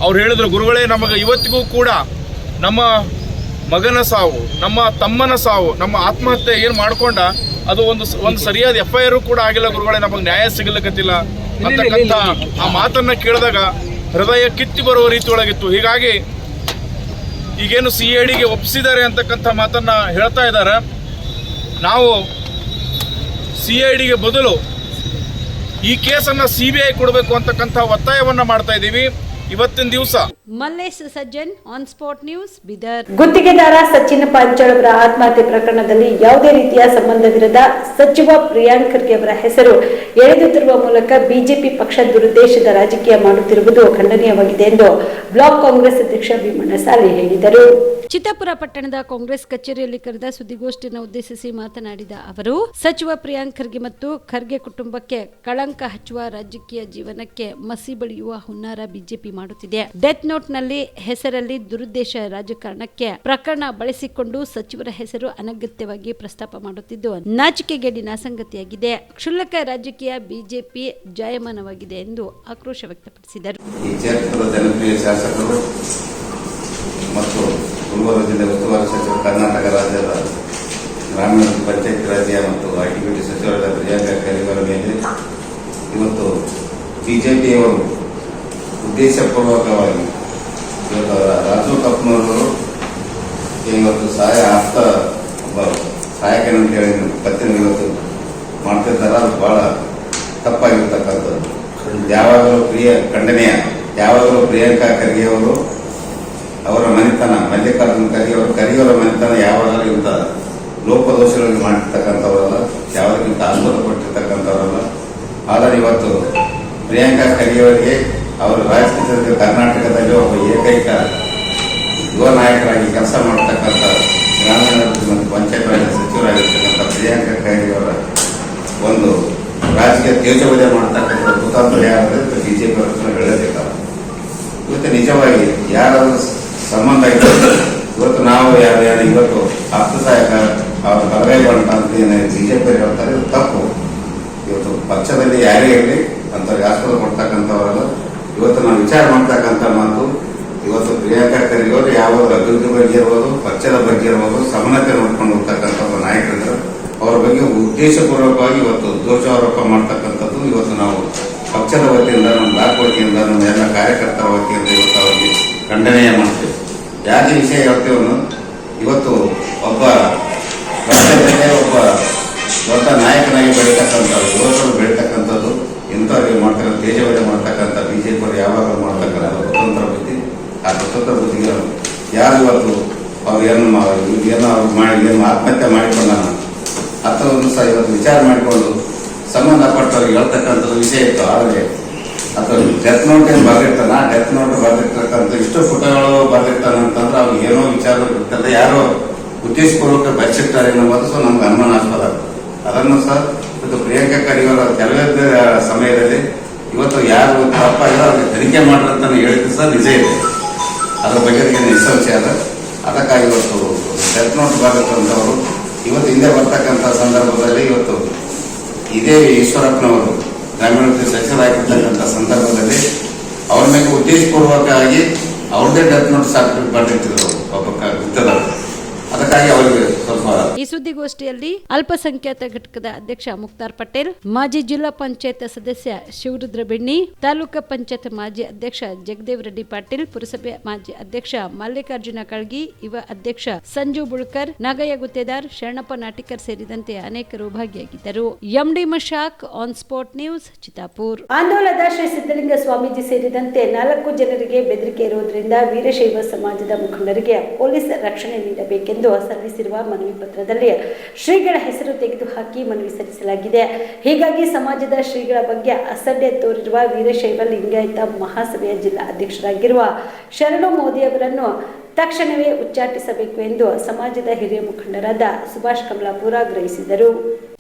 ಅವ್ರು ಹೇಳಿದ್ರು, ಗುರುಗಳೇ, ನಮಗೆ ಇವತ್ತಿಗೂ ಕೂಡ ನಮ್ಮ ಮಗನ ಸಾವು, ನಮ್ಮ ತಮ್ಮನ ಸಾವು, ನಮ್ಮ ಆತ್ಮಹತ್ಯೆ ಏನು ಮಾಡ್ಕೊಂಡ ಅದು ಒಂದು ಸರಿಯಾದ FIR ಕೂಡ ಆಗಿಲ್ಲ ಗುರುಗಳೇ, ನಮಗೆ ನ್ಯಾಯ ಸಿಗಲಿಕ್ಕತ್ತಿಲ್ಲ ಅಂತಕ್ಕಂಥ ಆ ಮಾತನ್ನು ಕೇಳಿದಾಗ ಹೃದಯ ಕಿತ್ತಿ ಬರುವ ರೀತಿಯೊಳಗಿತ್ತು. ಹೀಗಾಗಿ ಈಗೇನು CIDಗೆ ಒಪ್ಪಿಸಿದ್ದಾರೆ ಅಂತಕ್ಕಂಥ ಮಾತನ್ನು ಹೇಳ್ತಾ ಇದ್ದಾರೆ. ನಾವು CIDಗೆ ಬದಲು ಈ ಕೇಸನ್ನು CBI ಕೊಡಬೇಕು ಅಂತಕ್ಕಂಥ ಒತ್ತಾಯವನ್ನು ಮಾಡ್ತಾ ಇದ್ದೀವಿ. ಇವತ್ತಿನ ದಿವಸ Mallesh Sajjan on spot news Bidar. ಗುತ್ತಿಗೆದಾರ ಸಚಿನ್ ಪಾಂಚಾಳ್ ಅವರ ಆತ್ಮಹತ್ಯೆ ಪ್ರಕರಣದಲ್ಲಿ ಯಾವುದೇ ರೀತಿಯ ಸಂಬಂಧವಿರದ ಸಚಿವ ಪ್ರಿಯಾಂಕ್ ಖರ್ಗೆ ಅವರ ಹೆಸರು ಎಳೆದುತ್ತಿರುವ ಮೂಲಕ ಬಿಜೆಪಿ ಪಕ್ಷ ದುರುದ್ದೇಶದ ರಾಜಕೀಯ ಮಾಡುತ್ತಿರುವುದು ಖಂಡನೀಯವಾಗಿದೆ ಎಂದು ಬ್ಲಾಕ್ ಕಾಂಗ್ರೆಸ್ ಅಧ್ಯಕ್ಷ ಭೀಮಣ್ಣ ಸಾಲಿ ಹೇಳಿದರು. ಚಿತ್ತಾಪುರ ಪಟ್ಟಣದ ಕಾಂಗ್ರೆಸ್ ಕಚೇರಿಯಲ್ಲಿ ಕರೆದ ಸುದ್ದಿಗೋಷ್ಠಿಯನ್ನು ಉದ್ದೇಶಿಸಿ ಮಾತನಾಡಿದ ಅವರು, ಸಚಿವ ಪ್ರಿಯಾಂಕ್ ಖರ್ಗೆ ಮತ್ತು ಖರ್ಗೆ ಕುಟುಂಬಕ್ಕೆ ಕಳಂಕ ಹಚ್ಚುವ ರಾಜಕೀಯ ಜೀವನಕ್ಕೆ ಮಸಿ ಬಳಿಯುವ ಹುನ್ನಾರ ಬಿಜೆಪಿ ಮಾಡುತ್ತಿದೆ. ಡೆತ್ ನೋಟ್ನಲ್ಲಿ ಹೆಸರಲ್ಲಿ ದುರುದ್ದೇಶ ರಾಜಕಾರಣಕ್ಕೆ ಪ್ರಕರಣ ಬಳಸಿಕೊಂಡು ಸಚಿವರ ಹೆಸರು ಅನಗತ್ಯವಾಗಿ ಪ್ರಸ್ತಾಪ ಮಾಡುತ್ತಿದ್ದು ನಾಚಿಕೆಗೇಡಿನ ಸಂಗತಿಯಾಗಿದೆ. ಕ್ಷುಲ್ಲಕ ರಾಜಕೀಯ ಬಿಜೆಪಿ ಜಾಯಮಾನವಾಗಿದೆ ಎಂದು ಆಕ್ರೋಶ ವ್ಯಕ್ತಪಡಿಸಿದರು. ಮತ್ತು ಗುಲ್ಬರ್ಗ ಜಿಲ್ಲೆ ಉಸ್ತುವಾರಿ ಸಚಿವ, ಕರ್ನಾಟಕ ರಾಜ್ಯದ ಗ್ರಾಮೀಣ ಪಂಚಾಯತ್ ರಾಜ್ಯ ಮತ್ತು ITBT ಸಚಿವರಾದ ಪ್ರಿಯಾಂಕ ಖರ್ಗೆ ಅವರ ಮೇಲೆ ಇವತ್ತು ಬಿಜೆಪಿಯವರು ಉದ್ದೇಶಪೂರ್ವಕವಾಗಿ ಇವತ್ತು ರಾಜು ಕಪ್ನವರು ಇವತ್ತು ಆಪ್ತ ಒಬ್ಬ ಸಹಾಯಕನಂತ ಹೇಳಿ ಪತ್ರಿಕೆ ಇವತ್ತು ಮಾಡ್ತಿದ್ದಾರೆ. ಅದು ಬಹಳ ತಪ್ಪಾಗಿರ್ತಕ್ಕಂಥದ್ದು. ಯಾವಾಗಲೂ ಖಂಡನೀಯ. ಯಾವಾಗಲೂ ಪ್ರಿಯಾಂಕ ಖರ್ಗೆ ಅವರು ಅವರ ಮನೆತನ, ಮಲ್ಲಿಕಾರ್ಜುನ ಖರ್ಗೆಯವರ ಮನೆತನ ಯಾವಾಗಲೂ ಇಂಥ ಲೋಪದೋಷಗಳನ್ನು ಮಾಡಿರ್ತಕ್ಕಂಥವರಲ್ಲ, ಯಾವುದಕ್ಕಿಂತ ಆಸ್ಪದ ಕೊಟ್ಟಿರ್ತಕ್ಕಂಥವರಲ್ಲ. ಆದರೆ ಇವತ್ತು ಪ್ರಿಯಾಂಕ ಖರ್ಗೆಯವರಿಗೆ ಅವರು ರಾಜಕೀಯ ಕರ್ನಾಟಕದಲ್ಲಿ ಒಬ್ಬ ಏಕೈಕ ಯುವ ನಾಯಕರಾಗಿ ಕೆಲಸ ಮಾಡತಕ್ಕಂಥ ಗ್ರಾಮೀಣಾಭಿವೃದ್ಧಿ ಮತ್ತು ಪಂಚಾಯತ್ ರಾಜ್ ಸಚಿವರಾಗಿರ್ತಕ್ಕಂಥ ಪ್ರಿಯಾಂಕ ಖರ್ಗೆಯವರ ಒಂದು ರಾಜಕೀಯ ತೇಜೋವಧೆ ಮಾಡತಕ್ಕಂಥ ಕುತಂತ್ರ ಯಾರಾದರೂ ಬಿಜೆಪಿ ಅವರನ್ನು ಹೇಳಬೇಕಾದ. ಇವತ್ತು ನಿಜವಾಗಿ ಯಾರಾದರೂ ಸಂಬಂಧ ಇತ್ತು, ಇವತ್ತು ನಾವು ಯಾರು ಇವತ್ತು ಆಪ್ತ ಸಹಾಯಕ ಅವರು ಬಲಗೈ ಬಂಟ ಅಂತ ಏನು ಬಿಜೆಪಿ ಹೇಳ್ತಾರೆ, ಇದು ತಪ್ಪು. ಇವತ್ತು ಪಕ್ಷದಲ್ಲಿ ಯಾರೇ ಇರಲಿ ಅಂಥವ್ರಿಗೆ ಆಸ್ಪದ ಕೊಡ್ತಕ್ಕಂಥವರಲ್ಲ. ಇವತ್ತು ನಾವು ವಿಚಾರ ಮಾಡ್ತಕ್ಕಂಥ ಮಾತು, ಇವತ್ತು ಪ್ರಿಯಾಂಕಾ ಖರ್ಗೆ ಅವರು ಯಾವುದ್ರ ಅಭಿವೃದ್ಧಿ ಬಗ್ಗೆ ಇರ್ಬೋದು, ಪಕ್ಷದ ಬಗ್ಗೆ ಇರ್ಬೋದು, ಸಮಾನತೆ ನೋಡ್ಕೊಂಡು ಹೋಗ್ತಕ್ಕಂಥ ಒಬ್ಬ ನಾಯಕರಿದ್ರು. ಅವರ ಬಗ್ಗೆ ಉದ್ದೇಶಪೂರ್ವಕವಾಗಿ ಇವತ್ತು ದೋಷಾರೋಪ ಮಾಡ್ತಕ್ಕಂಥದ್ದು ಇವತ್ತು ನಾವು ಪಕ್ಷದ ವತಿಯಿಂದ, ನಮ್ಮ ಬ್ಲಾಕ್ ವತಿಯಿಂದ, ನಮ್ಮ ಎಲ್ಲ ಕಾರ್ಯಕರ್ತರ ವತಿಯಿಂದ ಇವತ್ತು ಅವರಿಗೆ ಖಂಡನೀಯ ಮಾಡ್ತೇವೆ. ಯಾಕೆ ವಿಷಯ ಹೇಳ್ತೇವನು, ಇವತ್ತು ಒಬ್ಬ ರಾಜ್ಯದಲ್ಲೇ ಒಬ್ಬ ದೊಡ್ಡ ನಾಯಕನಾಗಿ ಬೆಳೀತಕ್ಕಂಥದ್ದು, ಯುವಕರು ಬೆಳೀತಕ್ಕಂಥದ್ದು, ಇಂಥವ್ರಿಗೆ ಮಾಡ್ತಕ್ಕಂಥ ದೇಶವೇ ಮಾಡ್ತಕ್ಕಂಥ BJP ಅವರು ಯಾವಾಗ ಮಾಡ್ತಕ್ಕಂಥ ಸ್ವತಂತ್ರ ಬುದ್ಧಿ, ಆ ಸ್ವತಂತ್ರ ಬುದ್ಧಿಗೆ ಯಾರು ಇವತ್ತು ಅವ್ರು ಏನು ಅವ್ರು ಮಾಡಿ ಏನು ಆತ್ಮಹತ್ಯೆ ಮಾಡಿಕೊಂಡಾನ ಅಂಥವನ್ನು ಸಹ ಇವತ್ತು ವಿಚಾರ ಮಾಡಿಕೊಂಡು ಸಂಬಂಧಪಟ್ಟವ್ರಿಗೆ ಹೇಳ್ತಕ್ಕಂಥದ್ದು ವಿಷಯ ಇತ್ತು. ಆದರೆ ಅಥವಾ ಡೆತ್ ನೋಟ್ ಏನು ಬರೆದಿರ್ತಾನೆ, ಆ ಡೆತ್ ನೋಟ್ ಬರೆದಿರ್ತಕ್ಕಂಥ ಇಷ್ಟು ಪುಟಗಳು ಬರೆದಿರ್ತಾನೆ ಅಂತಂದ್ರೆ ಅವ್ರಿಗೆ ಏನೋ ವಿಚಾರ ಇರ್ತಲ್ಲ, ಯಾರೋ ಉದ್ದೇಶಪೂರ್ವಕ ಬರೆಸಿರ್ತಾರೆ ಅನ್ನೋದು ಸಹ ನಮ್ಗೆ ಅನುಮಾನಾಸ್ಪದ. ಅದನ್ನು ಸಹ ಇವತ್ತು ಪ್ರಿಯಾಂಕಾ ಖರ್ಗೆ ಅವರ ಕೆಲವೇ ಸಮಯದಲ್ಲಿ ಇವತ್ತು ಯಾರು ತಪ್ಪಾಗಿರೋ ಅವ್ರಿಗೆ ತನಿಖೆ ಮಾಡ್ರಂತ ಹೇಳಿದ್ದು ಸಹ ನಿಜ ಇದೆ. ಅದ್ರ ಬಗ್ಗೆ ನಿಸ್ಸಂಶಯ ಅದ. ಅದಕ್ಕಾಗಿ ಇವತ್ತು ಡೆತ್ ನೋಟ್ ಬರೆದಿರ್ತಂಥವರು ಇವತ್ತು ಹಿಂದೆ ಬರ್ತಕ್ಕಂಥ ಸಂದರ್ಭದಲ್ಲಿ ಇವತ್ತು ಇದೇ ಈಶ್ವರಪ್ಪನವರು ಗ್ರಾಮೀಣಾಭಿವೃದ್ಧಿ ಸಚಿವರಾಗಿರ್ತಕ್ಕಂಥ ಸಂದರ್ಭದಲ್ಲಿ ಅವ್ರ ಮೇಲೆ ಉದ್ದೇಶಪೂರ್ವಕವಾಗಿ ಅವ್ರದ್ದೇ ಡೆತ್ ನೋಟ್ ಸರ್ಟಿಫಿಕೇಟ್ ಬರೆದಿರ್ತಿದ್ರು ಒಬ್ಬ ವೃತ್ತದವರು. ಅದಕ್ಕಾಗಿ ಅವರಿಗೆ ಸ್ವಲ್ಪ ಈ ಸುದ್ದಿಗೋಷ್ಠಿಯಲ್ಲಿ ಅಲ್ಪಸಂಖ್ಯಾತ ಘಟಕದ ಅಧ್ಯಕ್ಷ ಮುಕ್ತಾರ್ ಪಟೇಲ್, ಮಾಜಿ ಜಿಲ್ಲಾ ಪಂಚಾಯತ್ ಸದಸ್ಯ ಶಿವರುದ್ರ ಬೆಣ್ಣಿ, ತಾಲೂಕಾ ಪಂಚಾಯತ್ ಮಾಜಿ ಅಧ್ಯಕ್ಷ ಜಗದೇವ್ ರೆಡ್ಡಿ ಪಾಟೀಲ್, ಪುರಸಭೆ ಮಾಜಿ ಅಧ್ಯಕ್ಷ ಮಲ್ಲಿಕಾರ್ಜುನ ಕಳ್ಗಿ, ಯುವ ಅಧ್ಯಕ್ಷ ಸಂಜು ಬುಳ್ಕರ್, ನಾಗಯ್ಯ ಗುತ್ತೇದಾರ್, ಶರಣಪ್ಪ ನಾಟಿಕರ್ ಸೇರಿದಂತೆ ಅನೇಕರು ಭಾಗಿಯಾಗಿದ್ದರು. MD Mashak, on spot news, Chittapur. ಆಂದೋಲನದ ಶ್ರೀ ಸಿದ್ದಲಿಂಗ ಸ್ವಾಮೀಜಿ ಸೇರಿದಂತೆ 4 ಜನರಿಗೆ ಬೆದರಿಕೆ ಇರುವುದರಿಂದ ವೀರಶೈವ ಸಮಾಜದ ಮುಖಂಡರಿಗೆ ಪೊಲೀಸ್ ರಕ್ಷಣೆ ನೀಡಬೇಕೆಂದು ಸಲ್ಲಿಸಿರುವ ಮನವಿ ಪತ್ರದಲ್ಲಿ ಶ್ರೀಗಳ ಹೆಸರು ತೆಗೆದುಹಾಕಿ ಮನವಿ ಸಲ್ಲಿಸಲಾಗಿದೆ. ಹೀಗಾಗಿ ಸಮಾಜದ ಶ್ರೀಗಳ ಬಗ್ಗೆ ಅಸಡ್ಡೆ ತೋರಿರುವ ವೀರಶೈವ ಲಿಂಗಾಯತ ಮಹಾಸಭೆಯ ಜಿಲ್ಲಾ ಅಧ್ಯಕ್ಷರಾಗಿರುವ ಶರಣು ಮೋದಿ ಅವರನ್ನು ತಕ್ಷಣವೇ ಉಚ್ಚಾಟಿಸಬೇಕು ಎಂದು ಸಮಾಜದ ಹಿರಿಯ ಮುಖಂಡರಾದ ಸುಭಾಷ್ ಕಮಲಾಪುರ ಆಗ್ರಹಿಸಿದರು.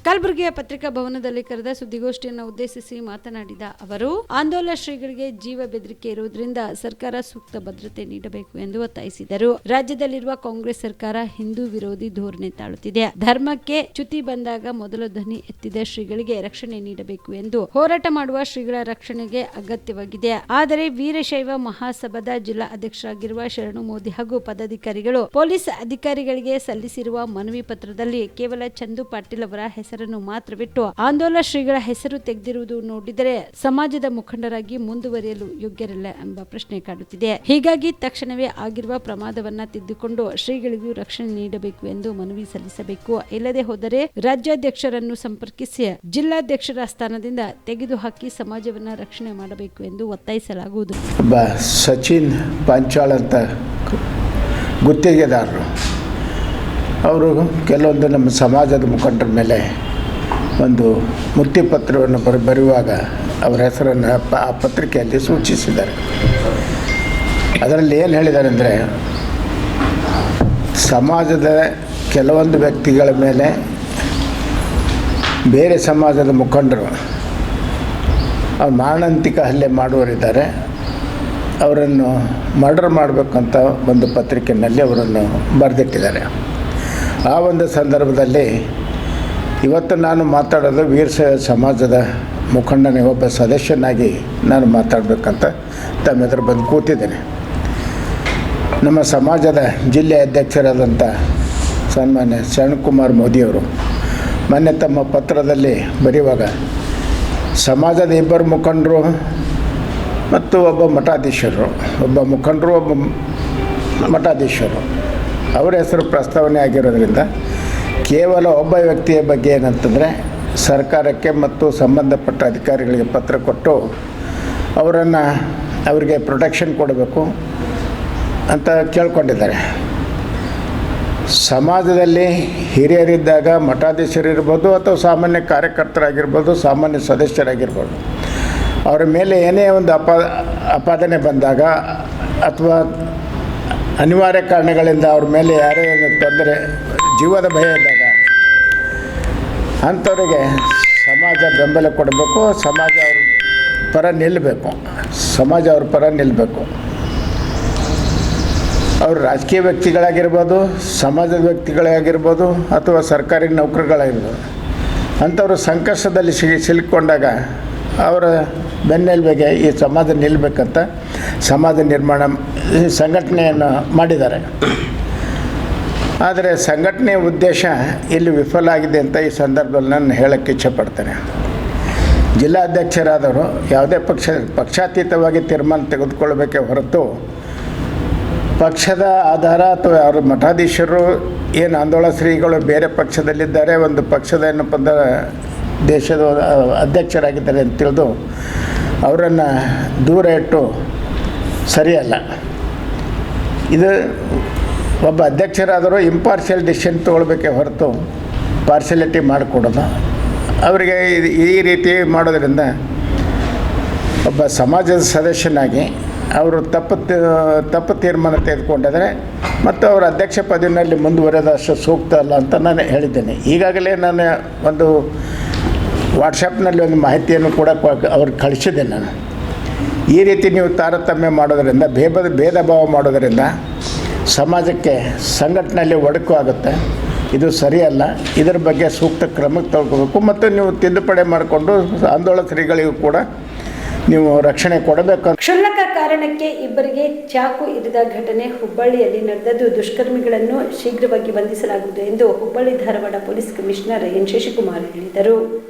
ಕಲಬುರಗಿಯ ಪತ್ರಿಕಾ ಭವನದಲ್ಲಿ ಕರೆದ ಸುದ್ದಿಗೋಷ್ಠಿಯನ್ನು ಉದ್ದೇಶಿಸಿ ಮಾತನಾಡಿದ ಅವರು, ಆಂದೋಲನ ಶ್ರೀಗಳಿಗೆ ಜೀವ ಬೆದರಿಕೆ ಇರುವುದರಿಂದ ಸರ್ಕಾರ ಸೂಕ್ತ ಭದ್ರತೆ ನೀಡಬೇಕು ಎಂದು ಒತ್ತಾಯಿಸಿದರು. ರಾಜ್ಯದಲ್ಲಿರುವ ಕಾಂಗ್ರೆಸ್ ಸರ್ಕಾರ ಹಿಂದೂ ವಿರೋಧಿ ಧೋರಣೆ ತಾಳುತ್ತಿದೆ. ಧರ್ಮಕ್ಕೆ ಚ್ಯುತಿ ಬಂದಾಗ ಮೊದಲ ಧ್ವನಿ ಎತ್ತಿದ ಶ್ರೀಗಳಿಗೆ ರಕ್ಷಣೆ ನೀಡಬೇಕು ಎಂದು ಹೋರಾಟ ಮಾಡುವ ಶ್ರೀಗಳ ರಕ್ಷಣೆಗೆ ಅಗತ್ಯವಾಗಿದೆ. ಆದರೆ ವೀರಶೈವ ಮಹಾಸಭಾದ ಜಿಲ್ಲಾ ಅಧ್ಯಕ್ಷರಾಗಿರುವ ಶರಣು ಮೋದಿ ಹಾಗೂ ಪದಾಧಿಕಾರಿಗಳು ಪೊಲೀಸ್ ಅಧಿಕಾರಿಗಳಿಗೆ ಸಲ್ಲಿಸಿರುವ ಮನವಿ ಪತ್ರದಲ್ಲಿ ಕೇವಲ ಚಂದು ಪಾಟೀಲ್ ಅವರ ಹೆಸರನ್ನು ಮಾತ್ರ ಬಿಟ್ಟು ಆಂದೋಲನ ಶ್ರೀಗಳ ಹೆಸರು ತೆಗೆದಿರುವುದು ನೋಡಿದರೆ ಸಮಾಜದ ಮುಖಂಡರಾಗಿ ಮುಂದುವರಿಯಲು ಯೋಗ್ಯರಲ್ಲ ಎಂಬ ಪ್ರಶ್ನೆ ಕಾಡುತ್ತಿದೆ. ಹೀಗಾಗಿ ತಕ್ಷಣವೇ ಆಗಿರುವ ಪ್ರಮಾದವನ್ನ ತಿದ್ದುಕೊಂಡು ಶ್ರೀಗಳಿಗೂ ರಕ್ಷಣೆ ನೀಡಬೇಕು ಎಂದು ಮನವಿ ಸಲ್ಲಿಸಬೇಕು. ಇಲ್ಲದೆ ಹೋದರೆ ರಾಜ್ಯಾಧ್ಯಕ್ಷರನ್ನು ಸಂಪರ್ಕಿಸಿ ಜಿಲ್ಲಾಧ್ಯಕ್ಷರ ಸ್ಥಾನದಿಂದ ತೆಗೆದುಹಾಕಿ ಸಮಾಜವನ್ನ ರಕ್ಷಣೆ ಮಾಡಬೇಕು ಎಂದು ಒತ್ತಾಯಿಸಲಾಗುವುದು. ಸಚಿನ್ ಪಾಂಚಾಳ್ ಅಂತ ಗುತ್ತಿಗೆದಾರರು ಅವರು ಕೆಲವೊಂದು ನಮ್ಮ ಸಮಾಜದ ಮುಖಂಡರ ಮೇಲೆ ಒಂದು ಮುಕ್ತಿ ಪತ್ರವನ್ನು ಬರೆಯುವಾಗ ಅವರ ಹೆಸರನ್ನು ಆ ಪತ್ರಿಕೆಯಲ್ಲಿ ಸೂಚಿಸಿದ್ದಾರೆ. ಅದರಲ್ಲಿ ಏನು ಹೇಳಿದ್ದಾರೆ ಅಂದರೆ, ಸಮಾಜದ ಕೆಲವೊಂದು ವ್ಯಕ್ತಿಗಳ ಮೇಲೆ ಬೇರೆ ಸಮಾಜದ ಮುಖಂಡರು ಅವ್ರು ಮಾರಣಾಂತಿಕ ಹಲ್ಲೆ ಮಾಡುವರಿದ್ದಾರೆ, ಅವರನ್ನು ಮರ್ಡರ್ ಮಾಡಬೇಕಂತ ಒಂದು ಪತ್ರಿಕೆಯಲ್ಲಿ ಅವರನ್ನು ಬರೆದಿಟ್ಟಿದ್ದಾರೆ. ಆ ಒಂದು ಸಂದರ್ಭದಲ್ಲಿ ಇವತ್ತು ನಾನು ಮಾತಾಡೋದು ವೀರಶೈವ ಸಮಾಜದ ಮುಖಂಡನೇ ಒಬ್ಬ ಸದಸ್ಯನಾಗಿ ನಾನು ಮಾತಾಡಬೇಕಂತ ತಮ್ಮ ಎದುರು ಬಂದು ಕೂತಿದ್ದೇನೆ. ನಮ್ಮ ಸಮಾಜದ ಜಿಲ್ಲೆಯ ಅಧ್ಯಕ್ಷರಾದಂಥ ಸನ್ಮಾನ್ಯ ಶರಣಕುಮಾರ್ ಮೋದಿಯವರು ಮೊನ್ನೆ ತಮ್ಮ ಪತ್ರದಲ್ಲಿ ಬರೆಯುವಾಗ ಸಮಾಜದ 2 ಮುಖಂಡರು ಮತ್ತು ಒಬ್ಬ ಮಠಾಧೀಶರು, ಒಬ್ಬ ಮುಖಂಡರು ಒಬ್ಬ ಮಠಾಧೀಶರು ಅವರ ಹೆಸರು ಪ್ರಸ್ತಾವನೆ ಆಗಿರೋದ್ರಿಂದ ಕೇವಲ ಒಬ್ಬ ವ್ಯಕ್ತಿಯ ಬಗ್ಗೆ ಏನಂತಂದರೆ ಸರ್ಕಾರಕ್ಕೆ ಮತ್ತು ಸಂಬಂಧಪಟ್ಟ ಅಧಿಕಾರಿಗಳಿಗೆ ಪತ್ರ ಕೊಟ್ಟು ಅವರಿಗೆ ಪ್ರೊಟೆಕ್ಷನ್ ಕೊಡಬೇಕು ಅಂತ ಕೇಳ್ಕೊಂಡಿದ್ದಾರೆ. ಸಮಾಜದಲ್ಲಿ ಹಿರಿಯರಿದ್ದಾಗ ಮಠಾಧೀಶರಿರ್ಬೋದು ಅಥವಾ ಸಾಮಾನ್ಯ ಕಾರ್ಯಕರ್ತರಾಗಿರ್ಬೋದು, ಸಾಮಾನ್ಯ ಸದಸ್ಯರಾಗಿರ್ಬೋದು, ಅವರ ಮೇಲೆ ಏನೇ ಒಂದು ಅಪಾದನೆ ಬಂದಾಗ ಅಥವಾ ಅನಿವಾರ್ಯ ಕಾರಣಗಳಿಂದ ಅವ್ರ ಮೇಲೆ ಯಾರೇ ತೊಂದರೆ, ಜೀವದ ಭಯ ಇದ್ದಾಗ ಅಂಥವರಿಗೆ ಸಮಾಜ ಬೆಂಬಲ ಕೊಡಬೇಕು, ಸಮಾಜ ಅವ್ರ ಪರ ನಿಲ್ಲಬೇಕು. ಅವರು ರಾಜಕೀಯ ವ್ಯಕ್ತಿಗಳಾಗಿರ್ಬೋದು, ಸಮಾಜದ ವ್ಯಕ್ತಿಗಳಾಗಿರ್ಬೋದು ಅಥವಾ ಸರ್ಕಾರಿ ನೌಕರಿಗಳಾಗಿರ್ಬೋದು, ಅಂಥವರು ಸಂಕಷ್ಟದಲ್ಲಿ ಸಿಲುಕೊಂಡಾಗ ಅವರ ಬೆನ್ನೆಲುಬಿಗೆ ಈ ಸಮಾಜ ನಿಲ್ಲಬೇಕಂತ ಸಮಾಜ ನಿರ್ಮಾಣ ಸಂಘಟನೆಯನ್ನು ಮಾಡಿದ್ದಾರೆ. ಆದರೆ ಸಂಘಟನೆಯ ಉದ್ದೇಶ ಇಲ್ಲಿ ವಿಫಲ ಆಗಿದೆ ಅಂತ ಈ ಸಂದರ್ಭದಲ್ಲಿ ನಾನು ಹೇಳೋಕ್ಕೆ ಇಚ್ಛೆಪಡ್ತೇನೆ. ಜಿಲ್ಲಾಧ್ಯಕ್ಷರಾದವರು ಯಾವುದೇ ಪಕ್ಷಾತೀತವಾಗಿ ತೀರ್ಮಾನ ತೆಗೆದುಕೊಳ್ಳಬೇಕೇ ಹೊರತು ಪಕ್ಷದ ಆಧಾರ ಅಥವಾ ಅವರ ಮಠಾಧೀಶರು ಏನು ಆಂದೋಲನ ಶ್ರೀಗಳು ಬೇರೆ ಪಕ್ಷದಲ್ಲಿದ್ದಾರೆ, ಒಂದು ಪಕ್ಷದ ಏನಪ್ಪ ಅಂದರೆ ದೇಶದ ಅಧ್ಯಕ್ಷರಾಗಿದ್ದಾರೆ ಅಂತ ತಿಳಿದು ಅವರನ್ನು ದೂರ ಇಟ್ಟು ಸರಿಯಲ್ಲ. ಇದು ಒಬ್ಬ ಅಧ್ಯಕ್ಷರಾದರೂ ಇಂಪಾರ್ಷಿಯಲ್ ಡಿಸಿಷನ್ ತೊಗೊಳ್ಬೇಕೇ ಹೊರತು ಪಾರ್ಶಿಯಾಲಿಟಿ ಮಾಡಿಕೊಡೋದು. ಅವರಿಗೆ ಈ ರೀತಿ ಮಾಡೋದರಿಂದ ಒಬ್ಬ ಸಮಾಜದ ಸದಸ್ಯನಾಗಿ ಅವರು ತಪ್ಪು ತೀರ್ಮಾನ ತೆಗೆದುಕೊಂಡಿದ್ದಾರೆ ಮತ್ತು ಅವರ ಅಧ್ಯಕ್ಷ ಪದವಿನಲ್ಲಿ ಮುಂದುವರೆದಷ್ಟು ಸೂಕ್ತ ಅಲ್ಲ ಅಂತ ನಾನು ಹೇಳಿದ್ದೇನೆ. ಈಗಾಗಲೇ ನಾನು ಒಂದು ವಾಟ್ಸಪ್ನಲ್ಲಿ ಒಂದು ಮಾಹಿತಿಯನ್ನು ಕೂಡ ಅವ್ರಿಗೆ ಕಳಿಸಿದ್ದೆ. ನಾನು ಈ ರೀತಿ ನೀವು ತಾರತಮ್ಯ ಮಾಡೋದರಿಂದ ಭೇದ ಭಾವ ಮಾಡೋದರಿಂದ ಸಮಾಜಕ್ಕೆ ಸಂಘಟನೆಯಲ್ಲಿ ಒಡಕು ಆಗುತ್ತೆ. ಇದು ಸರಿಯಲ್ಲ. ಇದರ ಬಗ್ಗೆ ಸೂಕ್ತ ಕ್ರಮಕ್ಕೆ ತಗೊಳ್ಬೇಕು ಮತ್ತು ನೀವು ತಿದ್ದುಪಡಿ ಮಾಡಿಕೊಂಡು ಆಂದೋಲನ ಶ್ರೀಗಳಿಗೂ ಕೂಡ ನೀವು ರಕ್ಷಣೆ ಕೊಡಬೇಕು. ಕ್ಷುಲ್ಲಕ ಕಾರಣಕ್ಕೆ ಇಬ್ಬರಿಗೆ ಚಾಕು ಇರಿದ ಘಟನೆ ಹುಬ್ಬಳ್ಳಿಯಲ್ಲಿ ನಡೆದದ್ದು. ದುಷ್ಕರ್ಮಿಗಳನ್ನು ಶೀಘ್ರವಾಗಿ ಬಂಧಿಸಲಾಗುವುದು ಎಂದು Hubballi Dharwad police commissioner N Shashikumar ಹೇಳಿದರು.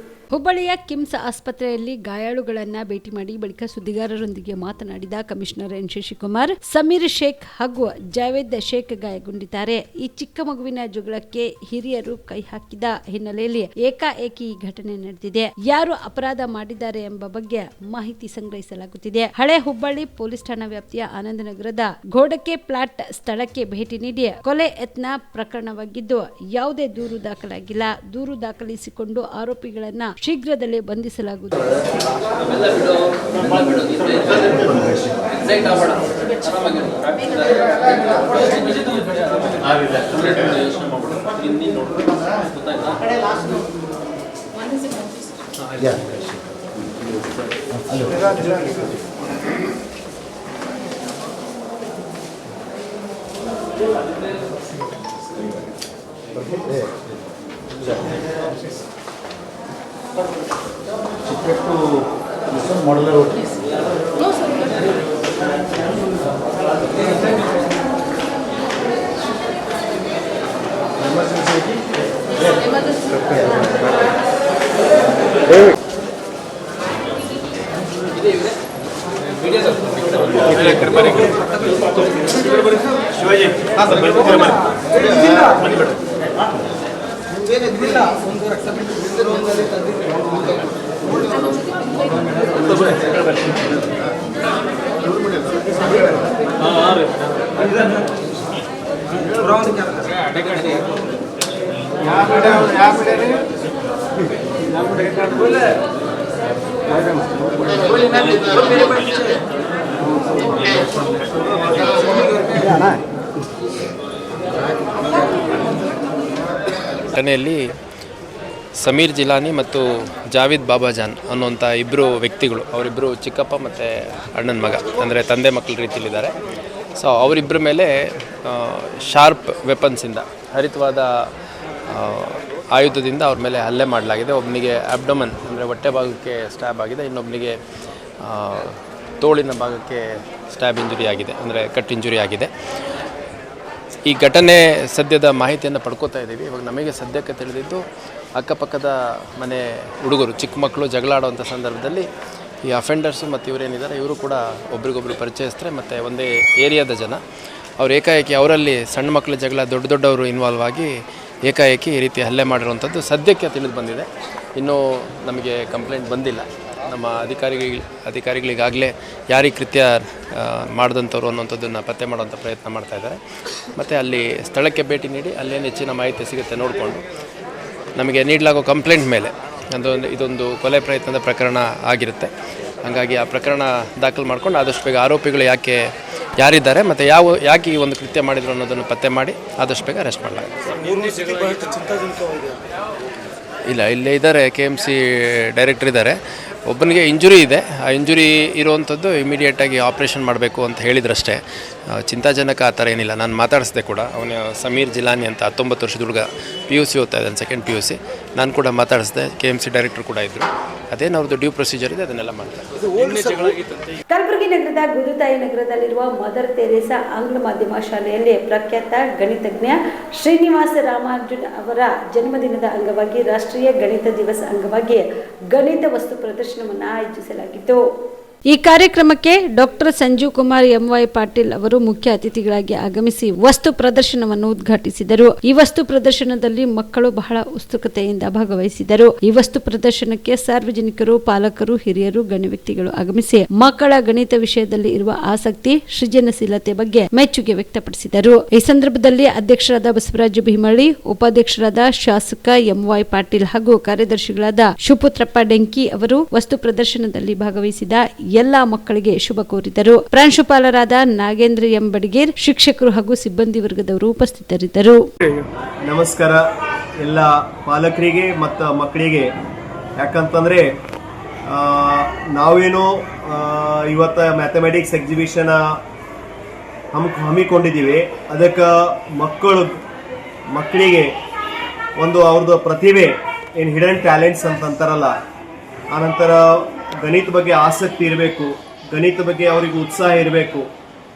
ಹುಬ್ಬಳ್ಳಿಯ ಕಿಮ್ಸ್ ಆಸ್ಪತ್ರೆಯಲ್ಲಿ ಗಾಯಾಳುಗಳನ್ನ ಭೇಟಿ ಮಾಡಿ ಬಳಿಕ ಸುದ್ದಿಗಾರರೊಂದಿಗೆ ಮಾತನಾಡಿದ ಕಮಿಷನರ್ ಎನ್ ಶಶಿಕುಮಾರ್, ಸಮೀರ್ ಶೇಖ್ ಹಾಗೂ ಜಾವೇದ್ ಶೇಖ್ ಗಾಯಗೊಂಡಿದ್ದಾರೆ. ಈ ಚಿಕ್ಕ ಮಗುವಿನ ಜಗಳಕ್ಕೆ ಹಿರಿಯರು ಕೈ ಹಾಕಿದ ಹಿನ್ನೆಲೆಯಲ್ಲಿ ಏಕಾಏಕಿ ಈ ಘಟನೆ ನಡೆದಿದೆ. ಯಾರು ಅಪರಾಧ ಮಾಡಿದ್ದಾರೆ ಎಂಬ ಬಗ್ಗೆ ಮಾಹಿತಿ ಸಂಗ್ರಹಿಸಲಾಗುತ್ತಿದೆ. ಹಳೆ ಹುಬ್ಬಳ್ಳಿ ಪೊಲೀಸ್ ಠಾಣಾ ವ್ಯಾಪ್ತಿಯ ಆನಂದನಗರದ ಘೋಡಕೆ ಪ್ಲಾಟ್ ಸ್ಥಳಕ್ಕೆ ಭೇಟಿ ನೀಡಿ ಕೊಲೆ ಯತ್ನ ಪ್ರಕರಣವಾಗಿದ್ದು ಯಾವುದೇ ದೂರು ದಾಖಲಾಗಿಲ್ಲ. ದೂರು ದಾಖಲಿಸಿಕೊಂಡು ಆರೋಪಿಗಳನ್ನ ಶೀಘ್ರದಲ್ಲೇ ಬಂಧಿಸಲಾಗುವುದು. ಘಟನೆಯಲ್ಲಿ ಸಮೀರ್ ಜಿಲಾನಿ ಮತ್ತು ಜಾವೇದ್ ಬಾಬಾಜಾನ್ ಅನ್ನುವಂಥ ಇಬ್ಬರು ವ್ಯಕ್ತಿಗಳು, ಅವರಿಬ್ಬರು ಚಿಕ್ಕಪ್ಪ ಮತ್ತು ಅಣ್ಣನ ಮಗ, ಅಂದರೆ ತಂದೆ ಮಕ್ಕಳ ರೀತಿಯಲ್ಲಿದ್ದಾರೆ. ಸೊ ಅವರಿಬ್ಬರ ಮೇಲೆ ಶಾರ್ಪ್ ವೆಪನ್ಸಿಂದ, ಹರಿತವಾದ ಆಯುಧದಿಂದ ಅವ್ರ ಮೇಲೆ ಹಲ್ಲೆ ಮಾಡಲಾಗಿದೆ. ಒಬ್ಬನಿಗೆ ಅಬ್ಡಮನ್ ಅಂದರೆ ಹೊಟ್ಟೆ ಭಾಗಕ್ಕೆ ಸ್ಟ್ಯಾಬ್ ಆಗಿದೆ, ಇನ್ನೊಬ್ಬನಿಗೆ ತೋಳಿನ ಭಾಗಕ್ಕೆ ಸ್ಟ್ಯಾಬ್ ಇಂಜುರಿ ಆಗಿದೆ, ಅಂದರೆ ಕಟ್ ಇಂಜುರಿ ಆಗಿದೆ. ಈ ಘಟನೆ ಸದ್ಯದ ಮಾಹಿತಿಯನ್ನು ಪಡ್ಕೋತಾ ಇದ್ದೀವಿ. ಇವಾಗ ನಮಗೆ ಸದ್ಯಕ್ಕೆ ತಿಳಿದಿದ್ದು ಅಕ್ಕಪಕ್ಕದ ಮನೆ ಹುಡುಗರು, ಚಿಕ್ಕ ಮಕ್ಕಳು ಜಗಳ ಆಡುವಂಥ ಸಂದರ್ಭದಲ್ಲಿ ಈ ಅಫೆಂಡರ್ಸು ಮತ್ತು ಇವರೇನಿದ್ದಾರೆ ಇವರು ಕೂಡ ಒಬ್ರಿಗೊಬ್ರು ಪರಿಚಯಿಸ್ತಾರೆ ಮತ್ತು ಒಂದೇ ಏರಿಯಾದ ಜನ. ಅವ್ರು ಏಕಾಏಕಿ ಅವರಲ್ಲಿ ಸಣ್ಣ ಮಕ್ಕಳ ಜಗಳ ದೊಡ್ಡವರು ಇನ್ವಾಲ್ವ್ ಆಗಿ ಏಕಾಏಕಿ ಈ ರೀತಿ ಹಲ್ಲೆ ಮಾಡಿರುವಂಥದ್ದು ಸದ್ಯಕ್ಕೆ ತಿಳಿದು ಬಂದಿದೆ. ಇನ್ನೂ ನಮಗೆ ಕಂಪ್ಲೇಂಟ್ ಬಂದಿಲ್ಲ. ನಮ್ಮ ಅಧಿಕಾರಿಗಳಿಗಾಗಲೇ ಯಾರಿಗೆ ಕೃತ್ಯ ಮಾಡಿದಂಥವ್ರು ಅನ್ನೋಂಥದ್ದನ್ನು ಪತ್ತೆ ಮಾಡುವಂಥ ಪ್ರಯತ್ನ ಮಾಡ್ತಾಯಿದ್ದಾರೆ. ಮತ್ತು ಅಲ್ಲಿ ಸ್ಥಳಕ್ಕೆ ಭೇಟಿ ನೀಡಿ ಅಲ್ಲೇನು ಹೆಚ್ಚಿನ ಮಾಹಿತಿ ಸಿಗುತ್ತೆ ನೋಡಿಕೊಂಡು ನಮಗೆ ನೀಡಲಾಗೋ ಕಂಪ್ಲೇಂಟ್ ಮೇಲೆ ಇದೊಂದು ಕೊಲೆ ಪ್ರಯತ್ನದ ಪ್ರಕರಣ ಆಗಿರುತ್ತೆ. ಹಾಗಾಗಿ ಆ ಪ್ರಕರಣ ದಾಖಲು ಮಾಡ್ಕೊಂಡು ಆದಷ್ಟು ಬೇಗ ಆರೋಪಿಗಳು ಯಾರಿದ್ದಾರೆ ಮತ್ತು ಯಾಕೆ ಈ ಒಂದು ಕೃತ್ಯ ಮಾಡಿದ್ರು ಅನ್ನೋದನ್ನು ಪತ್ತೆ ಮಾಡಿ ಆದಷ್ಟು ಬೇಗ ಅರೆಸ್ಟ್ ಮಾಡಲಾಗುತ್ತೆ. ಇಲ್ಲ, ಇಲ್ಲೇ ಇದ್ದಾರೆ, KMC ಡೈರೆಕ್ಟರ್ ಇದ್ದಾರೆ. ಒಬ್ಬನಿಗೆ ಇಂಜುರಿ ಇದೆ. ಆ ಇಂಜುರಿ ಇರುವಂಥದ್ದು ಇಮಿಡಿಯೇಟಾಗಿ ಆಪ್ರೇಷನ್ ಮಾಡಬೇಕು ಅಂತ ಹೇಳಿದ್ರಷ್ಟೇ. ಚಿಂತಾಜನಕ ಆ ಥರ ಏನಿಲ್ಲ. ನಾನು ಮಾತಾಡಿಸಿದೆ ಕೂಡ. ಅವನ ಸಮೀರ್ ಜಿಲಾನಿ ಅಂತ 19 ವರ್ಷದ ಹುಡುಗ PUC ಓದ್ತಾ ಇದ್ದಾನೆ, ಸೆಕೆಂಡ್ PUC. ನಾನು ಕೂಡ ಮಾತಾಡಿಸಿದೆ. KMC ಡೈರೆಕ್ಟರ್ ಕೂಡ ಇದ್ದರು. ಅದೇನು ಅವ್ರದ್ದು ಡ್ಯೂ ಪ್ರೊಸೀಜರ್ ಇದೆ, ಅದನ್ನೆಲ್ಲ ಮಾಡ್ತಾರೆ. ಕಲಬುರಗಿ ನಗರದ ಗುರುತಾಯಿ ನಗರದಲ್ಲಿರುವ ಮದರ್ ತೆರೇಸಾ ಆಂಗ್ಲ ಮಾಧ್ಯಮ ಶಾಲೆಯಲ್ಲಿ ಪ್ರಖ್ಯಾತ ಗಣಿತಜ್ಞ ಶ್ರೀನಿವಾಸ ರಾಮಾನುಜನ್ ಅವರ ಜನ್ಮದಿನದ ಅಂಗವಾಗಿ ರಾಷ್ಟ್ರೀಯ ಗಣಿತ ದಿವಸ ಅಂಗವಾಗಿ ಗಣಿತ ವಸ್ತು ಪ್ರದರ್ಶನವನ್ನು ಆಯೋಜಿಸಲಾಗಿತ್ತು. ಈ ಕಾರ್ಯಕ್ರಮಕ್ಕೆ ಡಾಕ್ಟರ್ ಸಂಜೀವ್ ಕುಮಾರ್ MY ಪಾಟೀಲ್ ಅವರು ಮುಖ್ಯ ಅತಿಥಿಗಳಾಗಿ ಆಗಮಿಸಿ ವಸ್ತು ಪ್ರದರ್ಶನವನ್ನು ಉದ್ಘಾಟಿಸಿದರು. ಈ ವಸ್ತು ಪ್ರದರ್ಶನದಲ್ಲಿ ಮಕ್ಕಳು ಬಹಳ ಉತ್ಸುಕತೆಯಿಂದ ಭಾಗವಹಿಸಿದರು. ಈ ವಸ್ತು ಪ್ರದರ್ಶನಕ್ಕೆ ಸಾರ್ವಜನಿಕರು, ಪಾಲಕರು, ಹಿರಿಯರು, ಗಣ್ಯ ವ್ಯಕ್ತಿಗಳು ಆಗಮಿಸಿ ಮಕ್ಕಳ ಗಣಿತ ವಿಷಯದಲ್ಲಿ ಇರುವ ಆಸಕ್ತಿ, ಸೃಜನಶೀಲತೆ ಬಗ್ಗೆ ಮೆಚ್ಚುಗೆ ವ್ಯಕ್ತಪಡಿಸಿದರು. ಈ ಸಂದರ್ಭದಲ್ಲಿ ಅಧ್ಯಕ್ಷರಾದ ಬಸವರಾಜ ಭೀಮಳ್ಳಿ, ಉಪಾಧ್ಯಕ್ಷರಾದ ಶಾಸಕ MY ಪಾಟೀಲ್ ಹಾಗೂ ಕಾರ್ಯದರ್ಶಿಗಳಾದ ಶಿವಪುತ್ರಪ್ಪ ಡೆಂಕಿ ಅವರು ವಸ್ತು ಪ್ರದರ್ಶನದಲ್ಲಿ ಭಾಗವಹಿಸಿದ ಎಲ್ಲ ಮಕ್ಕಳಿಗೆ ಶುಭ ಕೋರಿದರು. ಪ್ರಾಂಶುಪಾಲರಾದ ನಾಗೇಂದ್ರ ಎಂ ಬಡಿಗೇರ್, ಶಿಕ್ಷಕರು ಹಾಗೂ ಸಿಬ್ಬಂದಿ ವರ್ಗದವರು ಉಪಸ್ಥಿತರಿದ್ದರು. ನಮಸ್ಕಾರ ಎಲ್ಲ ಪಾಲಕರಿಗೆ ಮತ್ತು ಮಕ್ಕಳಿಗೆ. ಯಾಕಂತಂದರೆ ನಾವೇನು ಇವತ್ತು ಮ್ಯಾಥಮೆಟಿಕ್ಸ್ ಎಕ್ಸಿಬಿಷನ್ ಹಮ್ಮಿಕೊಂಡಿದ್ದೀವಿ. ಅದಕ್ಕೆ ಮಕ್ಕಳಿಗೆ ಒಂದು ಅವ್ರದ್ದು ಪ್ರತಿಭೆ ಏನು ಹಿಡನ್ ಟ್ಯಾಲೆಂಟ್ಸ್ ಅಂತಂತಾರಲ್ಲ, ಆನಂತರ ಗಣಿತ ಬಗ್ಗೆ ಆಸಕ್ತಿ ಇರಬೇಕು, ಗಣಿತ ಬಗ್ಗೆ ಅವರಿಗೆ ಉತ್ಸಾಹ ಇರಬೇಕು,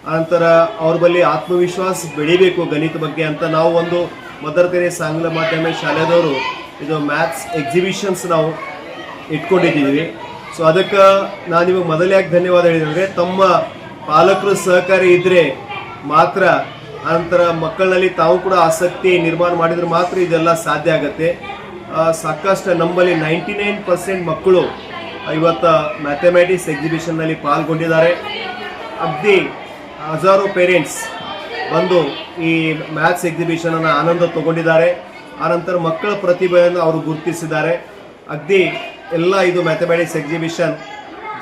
ಆನಂತರ ಅವ್ರ ಬಳಿ ಆತ್ಮವಿಶ್ವಾಸ ಬೆಳಿಬೇಕು ಗಣಿತ ಬಗ್ಗೆ ಅಂತ ನಾವು ಒಂದು ಮದರ್ ತೆರೇಸಾ ಆಂಗ್ಲ ಮಾಧ್ಯಮ ಶಾಲೆದವರು ಇದು ಮ್ಯಾಥ್ಸ್ ಎಕ್ಸಿಬಿಷನ್ಸ್ ನಾವು ಇಟ್ಕೊಂಡಿದ್ದೀವಿ. ಸೊ ಅದಕ್ಕೆ ನಾನು ನಿಮಗೆ ಮೊದಲೇ ಯಾಕೆ ಧನ್ಯವಾದ ಹೇಳಿದರೆ, ತಮ್ಮ ಪಾಲಕರು ಸಹಕಾರಿ ಇದ್ದರೆ ಮಾತ್ರ, ಆನಂತರ ಮಕ್ಕಳಲ್ಲಿ ತಾವು ಕೂಡ ಆಸಕ್ತಿ ನಿರ್ಮಾಣ ಮಾಡಿದರೆ ಮಾತ್ರ ಇದೆಲ್ಲ ಸಾಧ್ಯ ಆಗುತ್ತೆ. ಸಾಕಷ್ಟು ನಮ್ಮಲ್ಲಿ 99% ಮಕ್ಕಳು ಇವತ್ತು ಮ್ಯಾಥಮೆಟಿಕ್ಸ್ ಎಕ್ಸಿಬಿಷನ್ನಲ್ಲಿ ಪಾಲ್ಗೊಂಡಿದ್ದಾರೆ. ಅಗದಿ ಹಜಾರು ಪೇರೆಂಟ್ಸ್ ಬಂದು ಈ ಮ್ಯಾಥ್ಸ್ ಎಕ್ಸಿಬಿಷನನ್ನು ಆನಂದ ತಗೊಂಡಿದ್ದಾರೆ. ಆನಂತರ ಮಕ್ಕಳ ಪ್ರತಿಭೆಯನ್ನು ಅವರು ಗುರುತಿಸಿದ್ದಾರೆ. ಅಗದಿ ಎಲ್ಲ ಇದು ಮ್ಯಾಥಮೆಟಿಕ್ಸ್ ಎಕ್ಸಿಬಿಷನ್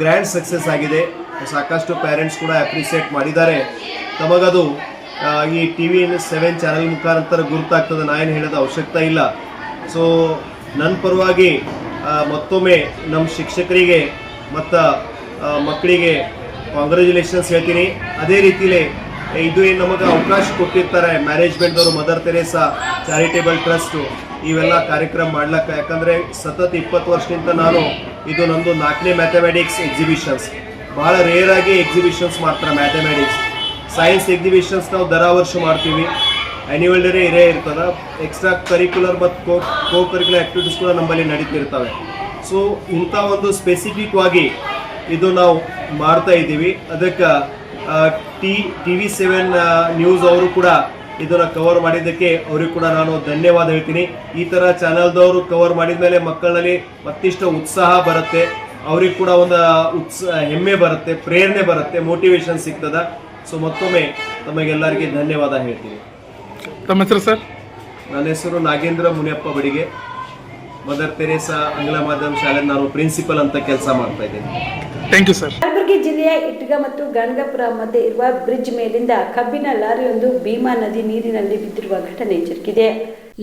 ಗ್ರ್ಯಾಂಡ್ ಸಕ್ಸಸ್ ಆಗಿದೆ. ಸಾಕಷ್ಟು ಪೇರೆಂಟ್ಸ್ ಕೂಡ ಅಪ್ರಿಸಿಯೇಟ್ ಮಾಡಿದ್ದಾರೆ. ತಮಗದು ಈ TV7 ಚಾನಲ್ ಮುಖಾಂತರ ಗುರುತಾಗ್ತದೆ, ನಾ ಏನು ಹೇಳೋದು ಅವಶ್ಯಕತೆ ಇಲ್ಲ. ಸೊ ನನ್ನ ಪರವಾಗಿ ಮತ್ತೊಮ್ಮೆ ನಮ್ಮ ಶಿಕ್ಷಕರಿಗೆ ಮತ್ತು ಮಕ್ಕಳಿಗೆ ಕಾಂಗ್ರ್ಯಾಚುಲೇಷನ್ಸ್ ಹೇಳ್ತೀನಿ. ಅದೇ ರೀತಿಲೇ ಇದು ಏನು ನಮಗೆ ಅವಕಾಶ ಕೊಟ್ಟಿರ್ತಾರೆ ಮ್ಯಾನೇಜ್ಮೆಂಟ್ದವರು, ಮದರ್ ತೆರೇಸಾ ಚಾರಿಟೇಬಲ್ ಟ್ರಸ್ಟು ಇವೆಲ್ಲ ಕಾರ್ಯಕ್ರಮ ಮಾಡ್ಲಿಕ್ಕೆ. ಯಾಕಂದರೆ ಸತತ 20 ವರ್ಷದಿಂದ ನಾನು ಇದು ನಮ್ಮದು 4ನೇ ಮ್ಯಾಥಮೆಟಿಕ್ಸ್ ಎಕ್ಸಿಬಿಷನ್ಸ್. ಭಾಳ ರೇರಾಗಿ ಎಕ್ಸಿಬಿಷನ್ಸ್ ಮಾಡ್ತಾರೆ ಮ್ಯಾಥಮೆಟಿಕ್ಸ್. ಸೈನ್ಸ್ ಎಕ್ಸಿಬಿಷನ್ಸ್ ನಾವು ವರ್ಷ ಮಾಡ್ತೀವಿ. ಆ್ಯನ್ಯುವಲ್ ಡೇ ಇರೇ ಇರ್ತದೆ. ಎಕ್ಸ್ಟ್ರಾ ಕರಿಕ್ಯುಲರ್ ಮತ್ತು ಕೋ ಕರಿಕ್ಯುಲರ್ ಆ್ಯಕ್ಟಿವಿಟೀಸ್ ಕೂಡ ನಮ್ಮಲ್ಲಿ ನಡೀತಿರ್ತವೆ. ಸೊ ಇಂಥ ಒಂದು ಸ್ಪೆಸಿಫಿಕ್ವಾಗಿ ಇದು ನಾವು ಮಾಡ್ತಾ ಇದ್ದೀವಿ. ಅದಕ್ಕೆ TV7 ನ್ಯೂಸ್ ಅವರು ಕೂಡ ಇದನ್ನು ಕವರ್ ಮಾಡಿದ್ದಕ್ಕೆ ಅವ್ರಿಗೆ ಕೂಡ ನಾನು ಧನ್ಯವಾದ ಹೇಳ್ತೀನಿ. ಈ ಥರ ಚಾನಲ್ದವರು ಕವರ್ ಮಾಡಿದ ಮೇಲೆ ಮಕ್ಕಳಲ್ಲಿ ಮತ್ತಿಷ್ಟು ಉತ್ಸಾಹ ಬರುತ್ತೆ, ಅವ್ರಿಗೆ ಕೂಡ ಒಂದು ಹೆಮ್ಮೆ ಬರುತ್ತೆ, ಪ್ರೇರಣೆ ಬರುತ್ತೆ, ಮೋಟಿವೇಶನ್ ಸಿಗ್ತದೆ. ಸೊ ಮತ್ತೊಮ್ಮೆ ತಮಗೆಲ್ಲರಿಗೆ ಧನ್ಯವಾದ ಹೇಳ್ತೀನಿ. ತಮ್ಮ ಹೆಸರು ಸರ್? ನನ್ನ ಹೆಸರು ನಾಗೇಂದ್ರ ಮುನಿಯಪ್ಪ ಬಡಿಗೆ. ಮದರ್ ತೆರೇಸಾ ಆಂಗ್ಲ ಮಾಧ್ಯಮ ಶಾಲೆ ನಾನು ಪ್ರಿನ್ಸಿಪಲ್ ಅಂತ ಕೆಲಸ ಮಾಡ್ತಾ ಇದ್ದೀನಿ. Thank you sir. ಕಲಬುರಗಿ ಜಿಲ್ಲೆಯ ಇಟ್ಗ ಮತ್ತು ಗಣಗಾಪುರ ಮಧ್ಯೆ ಇರುವ ಬ್ರಿಡ್ಜ್ ಮೇಲಿಂದ ಕಬ್ಬಿನ ಲಾರಿಯೊಂದು ಭೀಮಾ ನದಿ ನೀರಿನಲ್ಲಿ ಬಿದ್ದಿರುವ ಘಟನೆ ಜರುಗಿದೆ.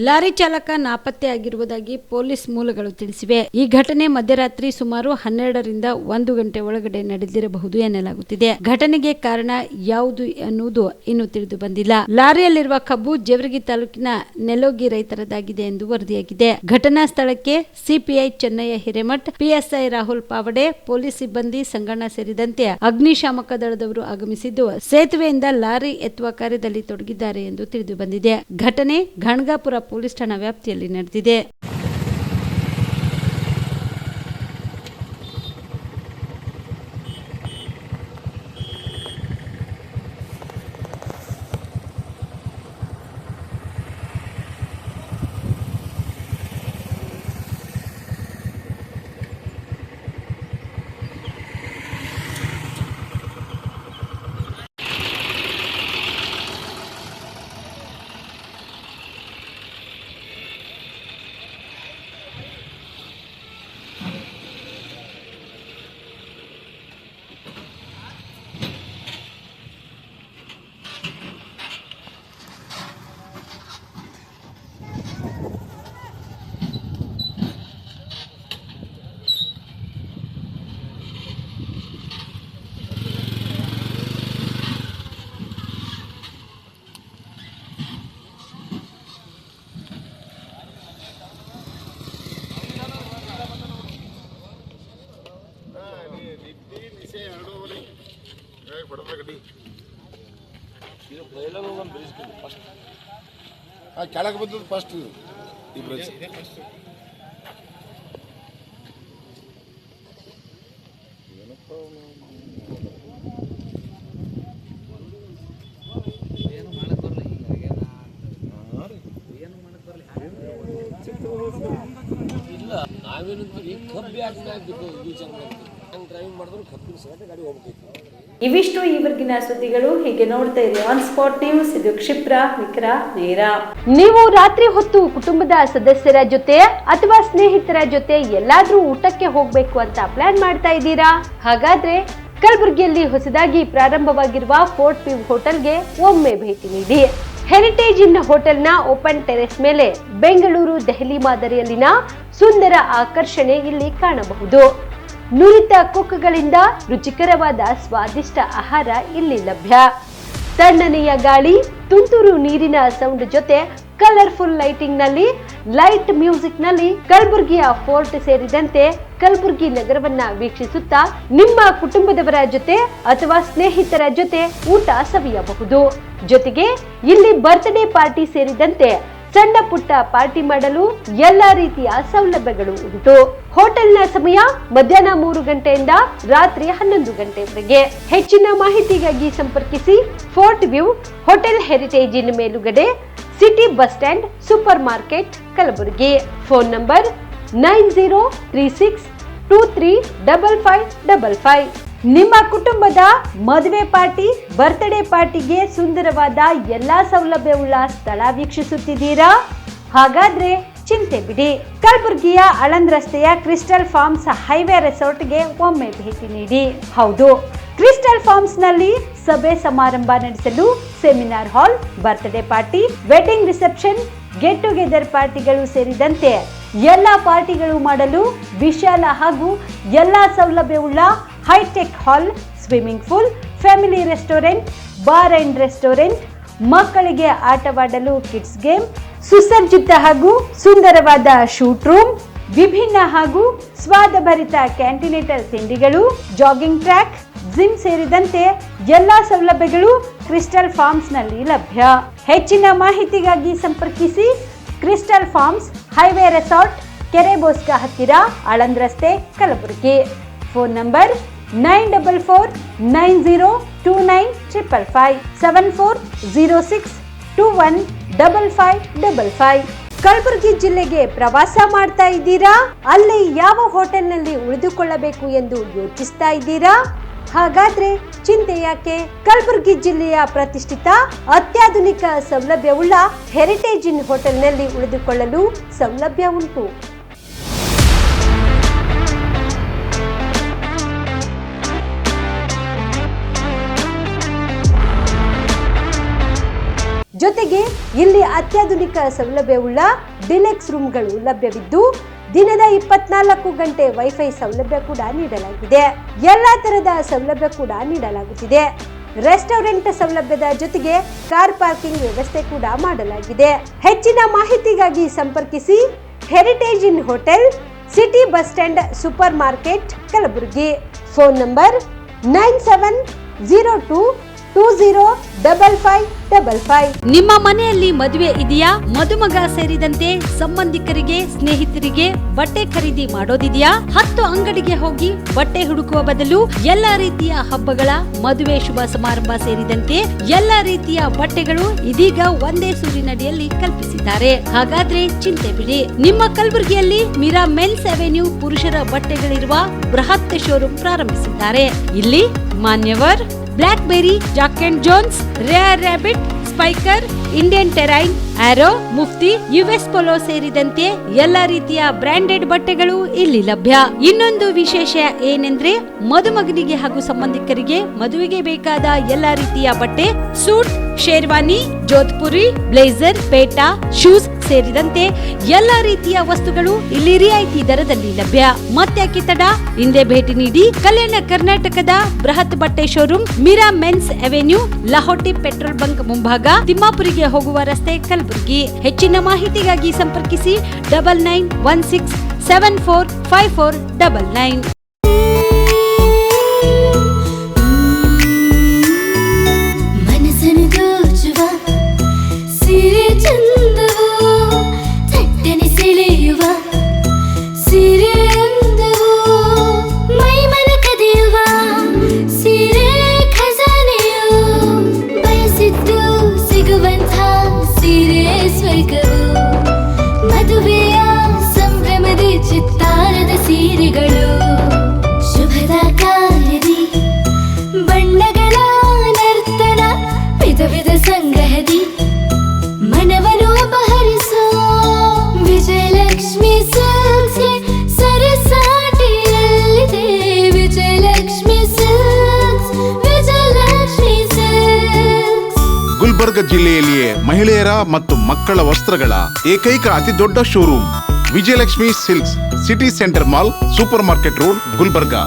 ಲಾರಿ ಚಾಲಕ ನಾಪತ್ತೆಯಾಗಿರುವುದಾಗಿ ಪೊಲೀಸ್ ಮೂಲಗಳು ತಿಳಿಸಿವೆ. ಈ ಘಟನೆ ಮಧ್ಯರಾತ್ರಿ ಸುಮಾರು 12ರಿಂದ 1 ಗಂಟೆ ಒಳಗಡೆ ನಡೆದಿರಬಹುದು ಎನ್ನಲಾಗುತ್ತಿದೆ. ಘಟನೆಗೆ ಕಾರಣ ಯಾವುದು ಎನ್ನುವುದು ಇನ್ನೂ ತಿಳಿದು ಬಂದಿಲ್ಲ. ಲಾರಿಯಲ್ಲಿರುವ ಕಬ್ಬು ಜೇವರ್ಗಿ ತಾಲೂಕಿನ ನೆಲೋಗಿ ರೈತರದಾಗಿದೆ ಎಂದು ವರದಿಯಾಗಿದೆ. ಘಟನಾ ಸ್ಥಳಕ್ಕೆ CPI Chennaiah Hiremath, PSI Rahul Pawade, police ಸಿಬ್ಬಂದಿ ಸಂಗಣ್ಣ ಸೇರಿದಂತೆ ಅಗ್ನಿಶಾಮಕ ದಳದವರು ಆಗಮಿಸಿದ್ದು ಸೇತುವೆಯಿಂದ ಲಾರಿ ಎತ್ತುವ ಕಾರ್ಯದಲ್ಲಿ ತೊಡಗಿದ್ದಾರೆ ಎಂದು ತಿಳಿದು ಬಂದಿದೆ. ಘಟನೆ ಗಣಗಾಪುರ ಪೊಲೀಸ್ ಠಾಣಾ ವ್ಯಾಪ್ತಿಯಲ್ಲಿ ನಡೆದಿದೆ. ಕೆಳಗೆ ಬಂದದ್ದು ಫಸ್ಟ್ ಈ ಬ್ರಿಡ್ಜ್. ಇಲ್ಲ ನಾವೇನಂತೀವಿ ಕಬ್ಬಿ ಡ್ರೈವಿಂಗ್ ಮಾಡಿದ್ರು ಕಬ್ಬಿನ ಸಮೇತ ಗಾಡಿ ಹೋಗ್ಬೇಕು. ಇವಿಷ್ಟು ಈವರೆಗಿನ ಸುದ್ದಿಗಳು. ಹೀಗೆ ನೋಡ್ತಾ ಇರಿ ಆನ್ ಸ್ಪಾಟ್ ನ್ಯೂಸ್. ಇದು ಕ್ಷಿಪ್ರ, ನಿಖರ, ನೇರ. ನೀವು ರಾತ್ರಿ ಹೊತ್ತು ಕುಟುಂಬದ ಸದಸ್ಯರ ಜೊತೆ ಅಥವಾ ಸ್ನೇಹಿತರ ಜೊತೆ ಎಲ್ಲಾದ್ರೂ ಊಟಕ್ಕೆ ಹೋಗ್ಬೇಕು ಅಂತ ಪ್ಲಾನ್ ಮಾಡ್ತಾ ಇದ್ದೀರಾ? ಹಾಗಾದ್ರೆ ಕಲಬುರಗಿಯಲ್ಲಿ ಹೊಸದಾಗಿ ಪ್ರಾರಂಭವಾಗಿರುವ ಫೋರ್ಟ್ ವ್ಯೂ ಹೋಟೆಲ್ಗೆ ಒಮ್ಮೆ ಭೇಟಿ ನೀಡಿ. ಹೆರಿಟೇಜ್ ಇನ್ ಹೋಟೆಲ್ನ ಓಪನ್ ಟೆರೆಸ್ ಮೇಲೆ ಬೆಂಗಳೂರು ದೆಹಲಿ ಮಾದರಿಯಲ್ಲಿನ ಸುಂದರ ಆಕರ್ಷಣೆ ಇಲ್ಲಿ ಕಾಣಬಹುದು. ನುರಿತ ಕುಕ್ಗಳಿಂದ ರುಚಿಕರವಾದ ಸ್ವಾದಿಷ್ಟ ಆಹಾರ ಇಲ್ಲಿ ಲಭ್ಯ. ತಣ್ಣನೆಯ ಗಾಳಿ, ತುಂತುರು ನೀರಿನ ಸೌಂಡ್ ಜೊತೆ ಕಲರ್ಫುಲ್ ಲೈಟಿಂಗ್ ನಲ್ಲಿ, ಲೈಟ್ ಮ್ಯೂಸಿಕ್ ನಲ್ಲಿ ಕಲಬುರಗಿಯ ಫೋರ್ಟ್ ಸೇರಿದಂತೆ ಕಲಬುರಗಿ ನಗರವನ್ನ ವೀಕ್ಷಿಸುತ್ತಾ ನಿಮ್ಮ ಕುಟುಂಬದವರ ಜೊತೆ ಅಥವಾ ಸ್ನೇಹಿತರ ಜೊತೆ ಊಟ ಸವಿಯಬಹುದು. ಜೊತೆಗೆ ಇಲ್ಲಿ ಬರ್ತ್ಡೇ ಪಾರ್ಟಿ ಸೇರಿದಂತೆ ಸಣ್ಣ ಪುಟ್ಟ ಪಾರ್ಟಿ ಮಾಡಲು ಎಲ್ಲಾ ರೀತಿಯ ಸೌಲಭ್ಯಗಳು ಉಂಟು. ಹೋಟೆಲ್ನ ಸಮಯ ಮಧ್ಯಾಹ್ನ 3 ಗಂಟೆಯಿಂದ ರಾತ್ರಿ 11 ಗಂಟೆವರೆಗೆ. ಹೆಚ್ಚಿನ ಮಾಹಿತಿಗಾಗಿ ಸಂಪರ್ಕಿಸಿ ಫೋರ್ಟ್ ವ್ಯೂ ಹೋಟೆಲ್, ಹೆರಿಟೇಜ್ ಇನ್ ಮೇಲುಗಡೆ, city bus stand, supermarket, Kalaburagi. Phone number 9036235555. ನಿಮ್ಮ ಕುಟುಂಬದ ಮದುವೆ ಪಾರ್ಟಿ, ಬರ್ತ್ಡೇ ಪಾರ್ಟಿಗೆ ಸುಂದರವಾದ ಎಲ್ಲಾ ಸೌಲಭ್ಯವುಳ್ಳ ಸ್ಥಳ ವೀಕ್ಷಿಸುತ್ತಿದ್ದೀರಾ? ಹಾಗಾದ್ರೆ ಚಿಂತೆ ಬಿಡಿ. ಕಲಬುರಗಿಯ ಆಳಂದ್ ರಸ್ತೆಯ ಕ್ರಿಸ್ಟಲ್ ಫಾರ್ಮ್ಸ್ ಹೈವೇ ರೆಸಾರ್ಟ್ಗೆ ಒಮ್ಮೆ ಭೇಟಿ ನೀಡಿ. ಹೌದು, ಕ್ರಿಸ್ಟಲ್ ಫಾರ್ಮ್ಸ್ ನಲ್ಲಿ ಸಭೆ ಸಮಾರಂಭ ನಡೆಸಲು seminar hall, birthday party, wedding reception, get together ಪಾರ್ಟಿಗಳು ಸೇರಿದಂತೆ ಎಲ್ಲಾ ಪಾರ್ಟಿಗಳು ಮಾಡಲು ವಿಶಾಲ ಹಾಗೂ ಎಲ್ಲಾ ಸೌಲಭ್ಯವುಳ್ಳ hi-tech hall, swimming pool, family restaurant, bar and restaurant, ಮಕ್ಕಳಿಗೆ ಆಟವಾಡಲು ಕಿಡ್ಸ್ ಗೇಮ್, ಸುಸಜ್ಜಿತ ಹಾಗೂ ಸುಂದರವಾದ ಶೂಟ್ ರೂಮ್, ವಿಭಿನ್ನ ಹಾಗೂ ಸ್ವಾದಭರಿತ ಕ್ಯಾಂಟಿನೇಟರ್ ತಿಂಡಿಗಳು, ಜಾಗಿಂಗ್ ಟ್ರ್ಯಾಕ್, ಜಿಮ್ ಸೇರಿದಂತೆ ಎಲ್ಲಾ ಸೌಲಭ್ಯಗಳು ಕ್ರಿಸ್ಟಲ್ ಫಾರ್ಮ್ಸ್ ನಲ್ಲಿ ಲಭ್ಯ. ಹೆಚ್ಚಿನ ಮಾಹಿತಿಗಾಗಿ ಸಂಪರ್ಕಿಸಿ ಕ್ರಿಸ್ಟಲ್ ಫಾರ್ಮ್ಸ್ ಹೈವೇ ರೆಸಾರ್ಟ್, ಕೆರೆ ಬೋಸ್ಕ ಹತ್ತಿರ, ಆಳಂದ್ ರಸ್ತೆ, ಕಲಬುರಗಿ. Phone number 9490295555 7406215555. ಕಲಬುರಗಿ ಜಿಲ್ಲೆಗೆ ಪ್ರವಾಸ ಮಾಡ್ತಾ ಇದ್ದೀರಾ? ಅಲ್ಲಿ ಯಾವ ಹೋಟೆಲ್ನಲ್ಲಿ ಉಳಿದುಕೊಳ್ಳಬೇಕು ಎಂದು ಯೋಚಿಸ್ತಾ ಇದ್ದೀರಾ? ಹಾಗಾದ್ರೆ ಚಿಂತೆ ಯಾಕೆ? ಕಲಬುರಗಿ ಜಿಲ್ಲೆಯ ಪ್ರತಿಷ್ಠಿತ ಅತ್ಯಾಧುನಿಕ ಸೌಲಭ್ಯವುಳ್ಳ ಹೆರಿಟೇಜ್ ಇನ್ ಹೋಟೆಲ್ನಲ್ಲಿ ಉಳಿದುಕೊಳ್ಳಲು ಸೌಲಭ್ಯ ಉಂಟು. ಜೊತೆಗೆ ಇಲ್ಲಿ ಅತ್ಯಾಧುನಿಕ ಸೌಲಭ್ಯವುಳ್ಳ ಡಿಲೆಕ್ಸ್ ರೂಮ್ಗಳು ಲಭ್ಯವಿದ್ದು ದಿನದ 24 ಗಂಟೆ ವೈಫೈ ಸೌಲಭ್ಯ ಕೂಡ ನೀಡಲಾಗಿದೆ. ಎಲ್ಲಾ ತರಹದ ಸೌಲಭ್ಯ ಕೂಡ ನೀಡಲಾಗುತ್ತಿದೆ. ರೆಸ್ಟೋರೆಂಟ್ ಸೌಲಭ್ಯದ ಜೊತೆಗೆ ಕಾರ್ ಪಾರ್ಕಿಂಗ್ ವ್ಯವಸ್ಥೆ ಕೂಡ ಮಾಡಲಾಗಿದೆ. ಹೆಚ್ಚಿನ ಮಾಹಿತಿಗಾಗಿ ಸಂಪರ್ಕಿಸಿ heritage inn hotel, city bus stand, supermarket, Kalaburagi. Phone number 9702205555. ನಿಮ್ಮ ಮನೆಯಲ್ಲಿ ಮದುವೆ ಇದೆಯಾ? ಮದುಮಗ ಸೇರಿದಂತೆ ಸಂಬಂಧಿಕರಿಗೆ, ಸ್ನೇಹಿತರಿಗೆ ಬಟ್ಟೆ ಖರೀದಿ ಮಾಡೋದಿದೆಯಾ? 10 ಅಂಗಡಿಗೆ ಹೋಗಿ ಬಟ್ಟೆ ಹುಡುಕುವ ಬದಲು ಎಲ್ಲಾ ರೀತಿಯ ಹಬ್ಬಗಳ, ಮದುವೆ, ಶುಭ ಸಮಾರಂಭ ಸೇರಿದಂತೆ ಎಲ್ಲಾ ರೀತಿಯ ಬಟ್ಟೆಗಳು ಇದೀಗ ಒಂದೇ ಸೂರಿನಡಿಯಲ್ಲಿ ಕಲ್ಪಿಸಿದ್ದಾರೆ. ಹಾಗಾದ್ರೆ ಚಿಂತೆ ಬಿಡಿ. ನಿಮ್ಮ ಕಲಬುರಗಿಯಲ್ಲಿ ಮೀರಾ ಮೆನ್ಸ್ ಅವೆನ್ಯೂ ಪುರುಷರ ಬಟ್ಟೆಗಳಿರುವ ಬೃಹತ್ ಶೋರೂಮ್ ಪ್ರಾರಂಭಿಸಿದ್ದಾರೆ. ಇಲ್ಲಿ Manyavar, Blackberry, Jack and Jones, Rare Rabbit, Spykar, Indian Terrain, Arrow, Mufti, US Polo ಸೇರಿದಂತೆ ಎಲ್ಲಾ ರೀತಿಯ ಬ್ರಾಂಡೆಡ್ ಬಟ್ಟೆಗಳು ಇಲ್ಲಿ ಲಭ್ಯ. ಇನ್ನೊಂದು ವಿಶೇಷ ಏನೆಂದ್ರೆ ಮದುಮಗನಿಗೆ ಹಾಗೂ ಸಂಬಂಧಿಕರಿಗೆ ಮದುವೆಗೆ ಬೇಕಾದ ಎಲ್ಲಾ ರೀತಿಯ ಬಟ್ಟೆ, ಸೂಟ್, ಶೇರ್ವಾನಿ, ಜೋಧ್ಪುರಿ, ಬ್ಲೇಸರ್, ಪೇಟಾ, ಶೂಸ್ ಸೇರಿದಂತೆ ಎಲ್ಲಾ ರೀತಿಯ ವಸ್ತುಗಳು ಇಲ್ಲಿ ರಿಯಾಯಿತಿ ದರದಲ್ಲಿ ಲಭ್ಯ. ಮತ್ತ್ಯಾಕೆ ತಡ? ಹಿಂದೆ ಭೇಟಿ ನೀಡಿ. ಕಲ್ಯಾಣ ಕರ್ನಾಟಕದ ಬೃಹತ್ ಬಟ್ಟೆ showroom Meera mens avenue, Lahoti petrol bunk ಮುಂಭಾಗ, ತಿಮ್ಮಾಪುರಿಗೆ ಹೋಗುವ ರಸ್ತೆ, ಕಲಬುರಗಿ. ಹೆಚ್ಚಿನ ಮಾಹಿತಿಗಾಗಿ ಸಂಪರ್ಕಿಸಿ 9916745499. ಮನಸ್ಸನ್ನು ಸೀರೆಗಳು ಶುಭದ ಕಾರ್ಯದಿ ಬಣ್ಣಗಳ ನರ್ತನ ವಿಧ ವಿಧ ಸಂಗ್ರಹದಿ ಮನವನ್ನು ಅಪಹರಿಸೋ ವಿಜಯಲಕ್ಷ್ಮಿ ಸಿಲ್ಕ್ಸ್ಗೆ ಸರಿಸಾಟಿಯಲ್ಲಿದೆ ವಿಜಯಲಕ್ಷ್ಮಿ ಸಿಲ್ಕ್ಸ್ ವಿಜಯಲಕ್ಷ್ಮಿ ಸಿಲ್ಕ್ಸ್. ಗುಲ್ಬರ್ಗ ಜಿಲ್ಲೆಯಲ್ಲಿಯೇ ಮಹಿಳೆಯರ ಮತ್ತು ಮಕ್ಕಳ ವಸ್ತ್ರಗಳ ಏಕೈಕ ಅತಿ ದೊಡ್ಡ showroom Vijayalakshmi silks, city centre mall, super market road, Gulbarga.